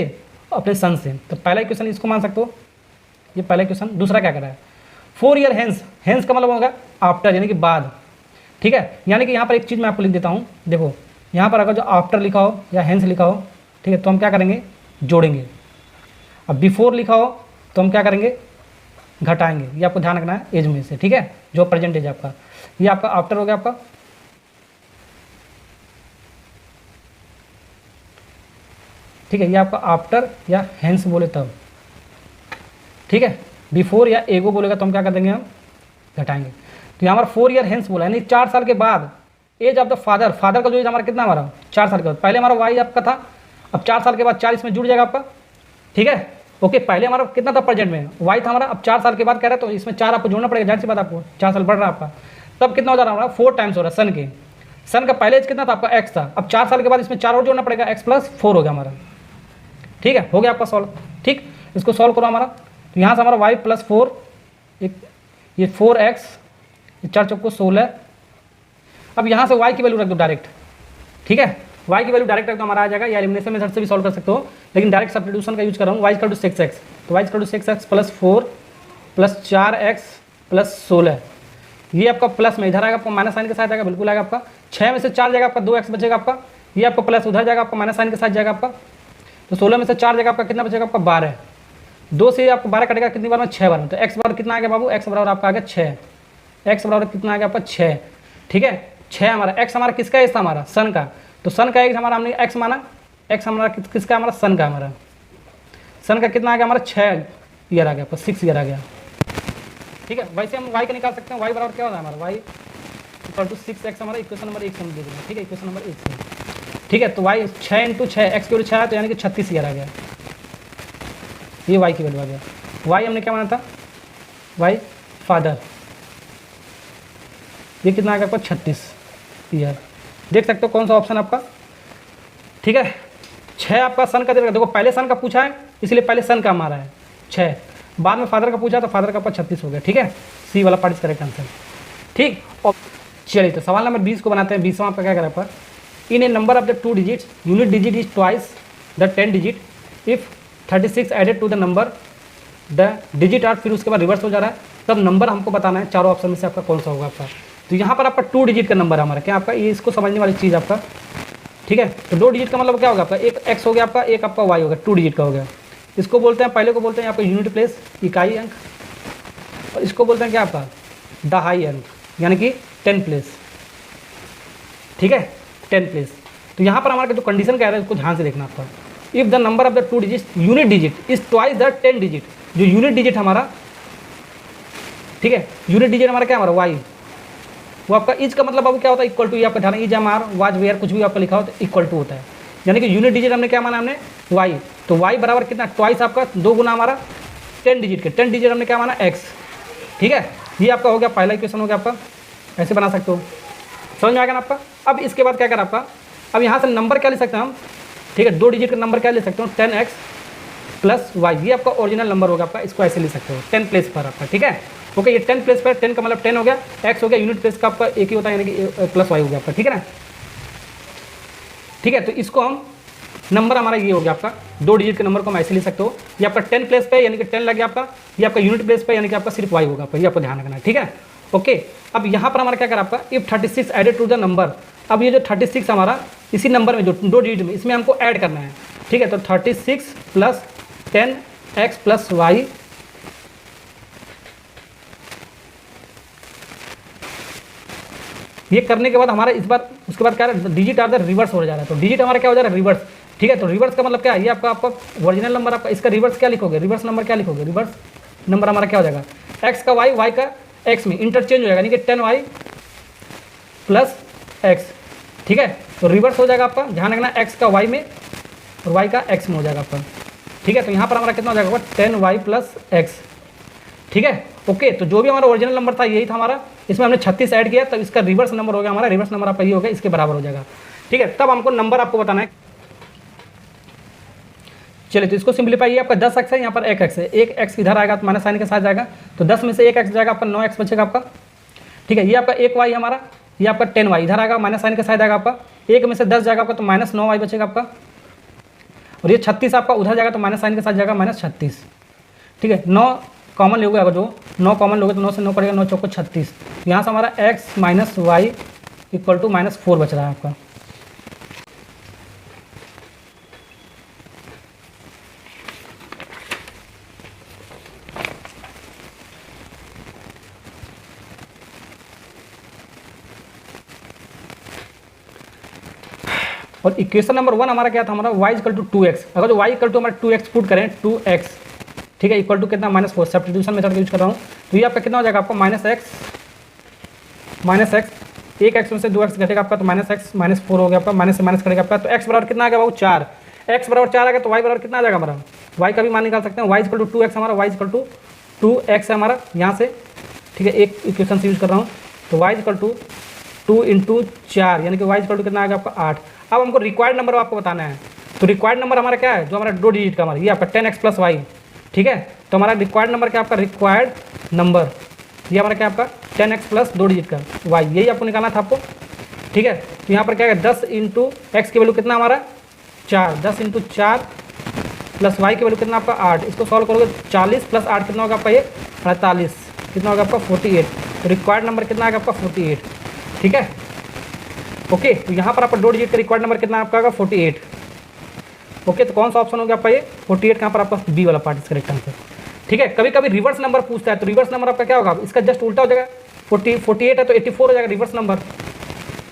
अपने सन से। तो पहला इक्वेशन इसको मान सकते हो, ये पहला इक्वेशन। दूसरा क्या कर रहा है, 4 ईयर हेंस, हेंस का मतलब होगा आफ्टर, यानी कि बाद, ठीक है। यानी कि यहाँ पर एक चीज़ मैं आपको लिख देता हूँ, देखो यहाँ पर अगर जो आफ्टर लिखा हो या हेंस लिखा हो, ठीक है, तो हम क्या करेंगे जोड़ेंगे। अब बिफोर लिखा हो तो हम क्या करेंगे घटाएंगे, ये आपको ध्यान रखना है एज में से, ठीक है। जो प्रेजेंट एज आपका, ये आपका आफ्टर हो गया आपका, ठीक है, ये आपका आफ्टर या हेंस बोले तब, ठीक है। बिफोर या एगो बोलेगा तो हम क्या कर देंगे, हम घटाएंगे। तो यहाँ हमारा 4 ईयर हेंस बोला, यानी 4 साल के बाद age of the father, father का जो एज हमारा कितना हमारा 4 साल के बाद, पहले हमारा वाई आपका था, अब 4 साल के बाद 4 इसमें जुड़ जाएगा आपका, ठीक है। ओके, पहले हमारा कितना था प्रेजेंट में, वाई था हमारा, अब 4 साल के बाद कह रहे हैं तो इसमें 4 आपको जोड़ना पड़ेगा, जाहिर सी बात आपको 4 साल बढ़ रहा है आपका, तब कितना हो जा रहा है हमारा 4 टाइम्स हो रहा है सन के। सन का पहले एज कितना था आपका एक्स था, अब 4 साल के बाद इसमें 4 और जोड़ना पड़ेगा, एक्स प्लस 4 हो गया हमारा, ठीक है। हो गया आपका सॉल्व, ठीक। इसको सॉल्व करो हमारा, तो यहाँ से हमारा वाई प्लस 4, एक ये 4x, 4 चौको 16। अब यहाँ से y की वैल्यू रख दो डायरेक्ट, ठीक है। y की वैल्यू डायरेक्ट रख दो, हमारा आ जाएगा, या एलिमिनेशन मेथड से भी सॉल्व कर सकते हो, लेकिन डायरेक्ट सब्स्टिट्यूशन का यूज कर रहा हूँ। y इक्वल टू 6x, तो y equal to 6x plus 4 plus 4x plus 16, ये आपका प्लस में इधर आएगा आपका माइनस साइन के साथ आएगा, बिल्कुल आएगा आपका। 6 में से 4 जाएगा आपका 2x बचेगा आपका, ये आपका प्लस उधर जाएगा आपका माइनस साइन के साथ जाएगा आपका। तो 16 में से 4 जाएगा आपका, कितना बचेगा आपका 12, 2 से आपको 12 कटेगा कितनी बार में 6 बार में। तो x बराबर कितना आ गया बाबू, x बराबर आपका आ गया 6, x बराबर कितना आ गया आपका 6, ठीक है। 6 हमारा x हमारा किसका एज था, हमारा सन का, तो सन का एज हमारा हमने x माना, x हमारा किसका, हमारा सन का, हमारा सन का कितना आ गया हमारा 6 ईयर आ गया आपका, 6 ईयर आ गया, ठीक है। वैसे हम y का निकाल सकते हैं, y बराबर क्या होता है हमारा, y इक्वल टू 6x हमारा इक्वेशन नंबर 1 से हम दे देंगे, ठीक है, इक्वेशन नंबर 1 से, ठीक है। तो y 6 इंटू 6 x की वैल्यू 6 है, तो यानी कि 36 ईयर आ गया, ये y की वैल्यू आ गया। y हमने क्या माना था, y फादर, ये कितना आ गया आपका 36 ईयर, देख सकते हो कौन सा ऑप्शन आपका, ठीक है। 6 आपका सन का दे, देखो पहले सन का पूछा है इसलिए पहले सन का हमारा है 6, बाद में फादर का पूछा तो फादर का आपका 36 हो गया, ठीक है। सी वाला पार्ट इज करेक्ट आंसर, ठीक। और चलिए तो सवाल नंबर 20 को बनाते हैं। 20वां आपका क्या करा पर, in a number of the 2 digits unit digit is twice the 10 digit, if 36 added to the number the digit are, फिर उसके बाद रिवर्स हो जा रहा है, तब नंबर हमको बताना है चारों ऑप्शन में से आपका कौन सा होगा आपका। तो यहाँ पर आपका 2 डिजिट का नंबर है हमारा, क्या आपका ये इसको समझने वाली चीज़ आपका, ठीक है। तो 2 डिजिट का मतलब क्या होगा आपका, एक x हो गया आपका, एक आपका y होगा, 2 डिजिट का हो गया। इसको बोलते हैं, पहले को बोलते हैं आपका यूनिट प्लेस, इकाई अंक, और इसको बोलते हैं क्या आपका दहाई अंक, यानी कि 10 प्लेस, ठीक है, 10 प्लेस। तो यहाँ पर हमारा जो कंडीशन कह रहा है उसको ध्यान से देखना आपका, if the number of the 2 digit unit digit is twice the 10 digit, जो यूनिट डिजिट हमारा, ठीक है, यूनिट डिजिट हमारा क्या हमारा y, वो आपका इज का मतलब बाबू क्या होता है, इक्वल टू, ये आपका ध्यान, is M R was where कुछ भी आपका लिखा हो तो इक्वल टू होता है, यानी कि यूनिट डिजिट हमने क्या माना, हमने y, तो y बराबर कितना ट्वाइस आपका 2 गुना हमारा 10 डिजिट के, 10 डिजिट हमने क्या माना x, ठीक है। ये आपका हो गया पहला इक्वेशन हो गया आपका, ऐसे बना सकते हो, समझ में आएगा ना आपका। अब इसके बाद क्या करें आपका, अब यहाँ से नंबर क्या ले सकते हैं हम, ठीक है, 2 डिजिट का नंबर क्या ले सकते हो 10x प्लस y, ये आपका ओरिजिनल नंबर होगा आपका, इसको ऐसे ले सकते हो 10 प्लेस पर आपका, ठीक है। ओके, ये 10 प्लेस पर 10 का मतलब 10 हो गया, एक्स हो गया, यूनिट प्लेस का आपका एक ही होता है यानी कि प्लस वाई हो गया आपका, ठीक है ना। ठीक है, तो इसको हम नंबर हमारा ये हो गया आपका, 2 डिजिट के नंबर को हम ऐसे ले सकते हो। ये आपका 10 प्लेस पे यानी कि 10 लग गया आपका, ये आपका यूनिट प्लेस पे यानी कि आपका सिर्फ वाई होगा आपका, ये आपको ध्यान रखना है, ठीक है। ओके, अब यहाँ पर हमारा क्या करा आपका, if 36 added to the number, अब ये जो 36 हमारा इसी नंबर में जो 2 डिजिट में इसमें हमको ऐड करना है, ठीक है। तो 36 प्लस 10x प्लस वाई, ये करने के बाद हमारा इस बार उसके बाद क्या है, डिजिट आर द रिवर्स हो जा रहा है, तो डिजिट हमारा क्या हो जा रहा है, रिवर्स, ठीक है। तो रिवर्स का मतलब क्या है, ये आपका ओरिजिनल नंबर आपका, इसका रिवर्स क्या लिखोगे, रिवर्स नंबर क्या लिखोगे, रिवर्स नंबर हमारा क्या हो जाएगा, एक्स का वाई, वाई का एक्स में इंटरचेंज हो जाएगा, यानी कि 10y प्लस एक्स, ठीक है। तो रिवर्स हो जाएगा आपका, ध्यान रखना, एक्स का वाई में और वाई का एक्स में हो जाएगा आपका, ठीक है। तो यहाँ पर हमारा कितना हो जाएगा, 10y प्लस एक्स, ठीक है। ओके, तो जो भी हमारा ओरिजिनल नंबर था यही था हमारा, इसमें हमने 36 ऐड किया, तब इसका रिवर्स नंबर हो गया हमारा, रिवर्स नंबर आपका ये हो गया, इसके बराबर हो जाएगा, ठीक है। तब हमको नंबर आपको बताना है। चलिए, तो इसको सिंप्लीफाई, ये आपका 10x है, यहाँ पर 1x है, 1x इधर आएगा तो माइनस साइन के साथ जाएगा, तो 10 में से 1x जाएगा आपका, 9x बचेगा आपका, ठीक है। ये आपका 1y हमारा, ये आपका 10y इधर आएगा, माइनस साइन के साथ आएगा आपका, 1 में से 10 जाएगा आपका तो माइनस 9y बचेगा आपका, और ये 36 आपका उधर जाएगा तो माइनस साइन के साथ जाएगा माइनस 36, ठीक है। 9 कॉमन लोगे, अगर जो 9 कॉमन लोगे तो 9 से 9 पड़ेगा, 9 चौको 36, यहाँ से हमारा x minus y equal to -4 बच रहा है आपका। और इक्वेशन नंबर 1 हमारा क्या था, हमारा y इक्वल टू 2x, अगर जो y इक्वल टू हमारा 2x पुट करें, 2x, ठीक है, इक्वल टू कितना, -4, सब्स्टिट्यूशन मेथड का यूज कर रहा हूँ, तो ये आपका कितना हो जाएगा आपका, -x, एक एक्स में से 2x घटेगा आपका, तो -x -4 हो गया आपका, माइनस से माइनस करेगा आपका, तो x बराबर कितना आ गया बाबू 4, x बराबर 4 आ गया, तो y बराबर कितना आ जाएगा हमारा, y का भी मान निकाल सकते हैं, y इक्वल टू 2x हमारा, y इक्वल टू 2x है हमारा यहाँ से, ठीक है, एक इक्वेशन से यूज कर रहा हूँ, तो y इक्वल टू 2 इंटू 4 यानी कि y इक्वल टू कितना आ गया आपका 8। अब हमको रिक्वायर्ड नंबर आपको बताना है, तो रिक्वायर्ड नंबर हमारा क्या है, जो हमारा 2 डिजिट का हमारा ये आपका 10x प्लस वाई, ठीक है। तो हमारा रिक्वायर्ड नंबर क्या आपका, रिक्वायर्ड नंबर ये हमारा क्या आपका 10x प्लस 2 डिजिट का y, यही आपको निकालना था आपको, ठीक है। तो यहाँ पर क्या है, 10 इंटू एक्स की वैल्यू कितना हमारा 4, 10 इंटू 4 प्लस वाई की वैल्यू कितना आपका 8, इसको सॉल्व करोगे 40 प्लस 8 कितना होगा आपका, ये 48, कितना होगा आपका 48, तो रिक्वायर्ड नंबर कितना आएगा आपका 48, ठीक है। ओके, तो यहाँ पर आपका 2 डिजिट का रिक्वायर्ड नंबर कितना आपका आएगा 48। ओके, तो कौन सा ऑप्शन हो गया आपका, ये 48 कहाँ पर आपका बी वाला पार्ट, इस करेक्ट आंसर, ठीक है। कभी कभी रिवर्स नंबर पूछता है, तो रिवर्स नंबर आपका क्या होगा, इसका जस्ट उल्टा हो जाएगा, 48 है तो 84 हो जाएगा रिवर्स नंबर,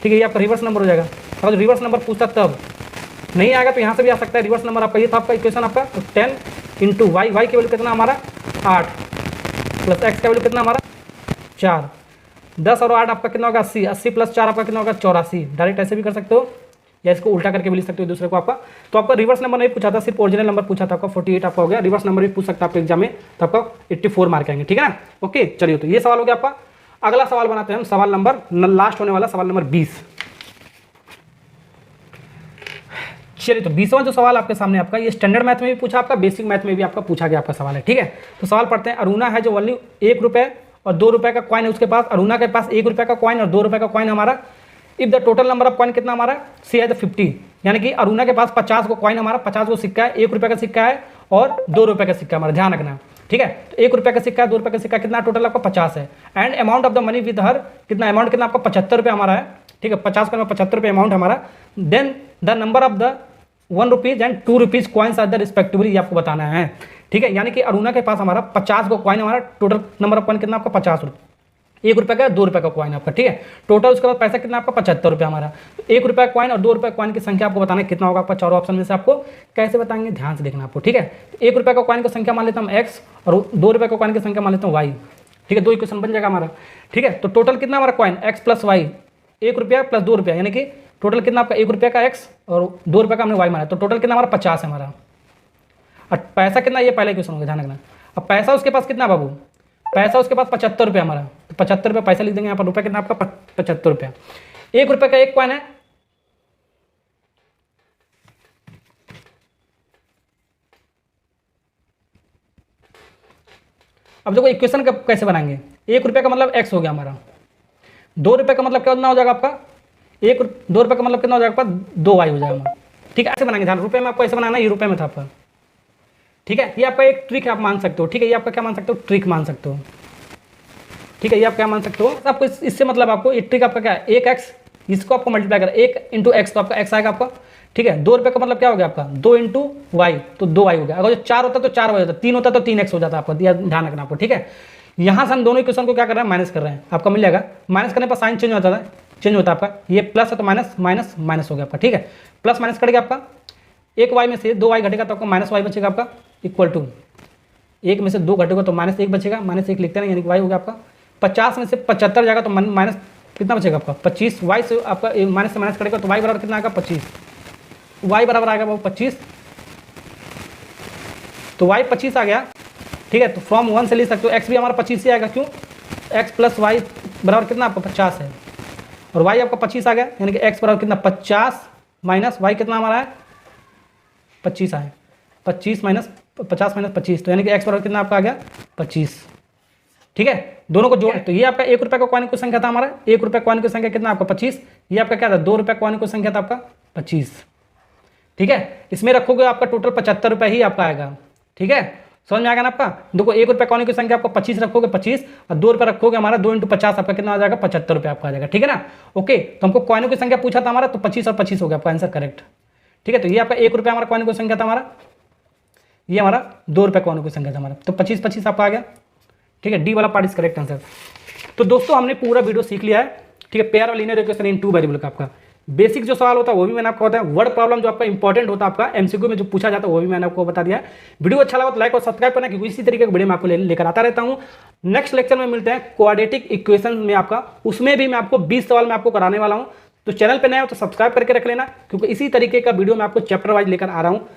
ठीक है, ये आपका रिवर्स नंबर हो जाएगा। अगर रिवर्स नंबर पूछता तब नहीं आएगा तो यहाँ से भी आ सकता है रिवर्स नंबर आपका, ये था आपका इक्वेशन आपका, तो 10 इंटू वाई, वाई की वैल्यू कितना हमारा 8 प्लस एक्स का वैल्यू कितना हमारा 4, 10 और 8 आपका कितना होगा 80, 80 प्लस 4 आपका कितना होगा 84, डायरेक्ट ऐसे भी कर सकते हो या इसको उल्टा करके भी लिख सकते हो दूसरे को आपका। तो आपका रिवर्स नंबर नहीं पूछा था, सिर्फ ओरिजिनल नंबर पूछा था आपका, 48 आपका हो गया, रिवर्स नंबर भी पूछ सकता है आपके एग्जाम में, तो आपका 84 मार्क आएंगे, ठीक है ना। ओके, चलिए, तो ये सवाल हो गया आपका। अगला सवाल बनाते हैं हम, सवाल नंबर लास्ट होने वाला सवाल नंबर 20। चलिए, तो 20वां जो सवाल आपके सामने आपका, ये स्टैंडर्ड मैथ में भी पूछा आपका, बेसिक मैथ में भी आपका पूछा गया आपका सवाल है, ठीक है। तो सवाल पढ़ते हैं। अरुणा है जो वैल्यू 1 रुपये और 2 रुपये का कॉइन है उसके पास, अरुणा के पास 1 रुपये का कॉइन और 2 रुपये का कॉइन हमारा, if the total number of coin कितना हमारा, सी है द 50, यानी कि अरुणा के पास 50 को कॉइन हमारा, 50 को सिक्का है, 1 रुपये का सिक्का है और 2 रुपये का सिक्का हमारा, ध्यान रखना, ठीक है। तो 1 रुपये का सिक्का, 2 रुपये का सिक्का, कितना टोटल आपका 50 है, and amount of the money with her, कितना अमाउंट कितना आपका 75 रुपये हमारा है, ठीक है, 50 का 75 रुपये अमाउंट हमारा, then the number of the 1 rupees and 2 rupees coins are the respectively, ये आपको बताना है, ठीक है। यानी कि अरुणा के पास हमारा 50 को कॉइन, हमारा टोटल नंबर ऑफ कॉइन कितना आपका 50 रुपये, 1 रुपये का 2 रुपये का कॉइन आपका, ठीक है, टोटल उसके बाद पैसा कितना आपका 75 रुपये हमारा। 1 रुपये कॉइन और 2 रुपये कॉइन की संख्या आपको बताना है कितना होगा आपका, चारों ऑप्शन में से आपको कैसे बताएंगे, ध्यान से देखना आपको, ठीक है। 1 रुपये का कॉइन की संख्या मान लेता हूँ एक्स और 2 रुपये का कॉइन की संख्या मान लेता हूँ वाई, ठीक है, 2 इक्वेशन बन जाएगा हमारा, ठीक है। तो टोटल कितना हमारा कॉइन एक्स प्लस वाई, 1 रुपया प्लस 2 रुपया, यानी कि टोटल कितना आपका 1 रुपये का एक्स और 2 रुपये का हमने वाई माना, तो टोटल कितना हमारा 50 है हमारा। और पैसा कितना, ये पहला क्वेश्चन होगा, ध्यान रखना। अब पैसा उसके पास कितना बाबू, पैसा उसके पास 75 रुपये हमारा, तो 75 रुपये पैसा लिख देंगे यहाँ पर, रुपये कितना आपका 75 रुपया, 1 रुपये का एक कॉइन है, अब देखो इक्वेशन कैसे बनाएंगे, 1 रुपये का मतलब x हो गया हमारा। 2 रुपये का मतलब कितना हो जाएगा आपका 2 रुपये का मतलब कितना हो जाएगा आपका 2y हो जाएगा हमारा। ठीक है, ऐसे बनाएंगे, ध्यान, रुपये में आपको ऐसे बनाना है, ये रुपये में था आपका। ठीक है, ये आपका एक ट्रिक आप मान सकते हो। ठीक है, ये आपका क्या मान सकते हो, ट्रिक मान सकते हो। ठीक है, ये आप क्या मान सकते हो, आपको इससे मतलब आपको ये ट्रिक आपका क्या है, 1x, इसको आपको मल्टीप्लाई करें 1 इंटू एक्स, तो आपका x आएगा आपका। ठीक है, 2 रुपये का मतलब क्या हो गया आपका 2 इंटू वाई, तो 2y हो गया। अगर जो 4 होता तो 4y होता, 3 होता तो 3x हो जाता आपका, ध्यान रखना आपको। ठीक है, यहाँ से हम दोनों इक्वेशन को क्या कर रहे हैं, माइनस कर रहे हैं, आपका मिल जाएगा। माइनस करने पर साइन चेंज होता है, चेंज होता है आपका, ये प्लस है तो माइनस, माइनस माइनस हो गया आपका। ठीक है, प्लस माइनस कट गया आपका, 1y में से 2y घटेगा तो आपका -y बचेगा आपका, इक्वल टू 1 में से 2 घटेगा तो -1 बचेगा, -1 लिखते हैं, यानी कि y हो गया आपका। 50 में से 75 जाएगा तो माइनस कितना बचेगा आपका 25, y से आपका माइनस से माइनस करेगा तो y बराबर कितना आएगा 25, y बराबर आएगा वो 25, तो y 25 आ गया। ठीक है, तो फ्रॉम 1 से ले सकते हो, x भी हमारा 25 ही आएगा, क्यों, x प्लस वाई बराबर कितना आपका 50 है, और y आपका 25 आ गया, यानी कि x बराबर कितना 50 माइनस y कितना हमारा है 25 आया, 25 माइनस 50 माइनस 25, तो यानी कि x बराबर कितना आपका आ गया 25। ठीक है, दोनों को जोड़, तो ये आपका 1 रुपये का कॉइन की संख्या था हमारा, 1 रुपये कॉइन की संख्या कितना आपका 25, ये आपका क्या था 2 रुपये कॉइन की संख्या था आपका 25। ठीक है, इसमें रखोगे आपका टोटल 75 रुपये ही आपका आएगा। ठीक है, समझ में आ गया ना आपका। देखो 1 रुपये कॉइन की संख्या आपको 25 रखोगे 25, और 2 रुपये रखोगे हमारा 2 इंटू 50 आपका कितना आ जाएगा 75 रुपये आपका आ जाएगा। ठीक है ना, ओके, तो हमको कॉइनों की संख्या पूछा था हमारा, तो 25 और 25 हो गया आपका आंसर करेक्ट। ठीक है, तो ये आपका 1 रुपये हमारा कॉइन की संख्या था हमारा, ये हमारा 2 रुपये कॉइन की संख्या था हमारा, तो 25 25 आपका आ गया। ठीक है, डी वाला पार्ट इज करेक्ट आंसर। तो दोस्तों हमने पूरा वीडियो सीख लिया है। ठीक है, पेयर और लीनियर इक्वेशन इन 2 वेरिएबल का आपका बेसिक जो सवाल होता है वो भी मैंने आपको बताया, वर्ड प्रॉब्लम जो आपका इंपॉर्टेंट होता है आपका एमसीक्यू में जो पूछा जाता है वो भी मैंने आपको बता दिया है। वीडियो अच्छा लगा तो लाइक और सब्सक्राइब करना, क्योंकि इसी तरीके के वीडियो मैं आपको लेकर आता रहता हूँ। नेक्स्ट लेक्चर में मिलते हैं क्वाड्रेटिक इक्वेशन में आपका, उसमें भी मैं आपको 20 सवाल मैं आपको कराने वाला हूँ। तो चैनल पर नए हो तो सब्सक्राइब करके रख लेना, क्योंकि इसी तरीके का वीडियो मैं आपको चैप्टर वाइज लेकर आ रहा हूँ।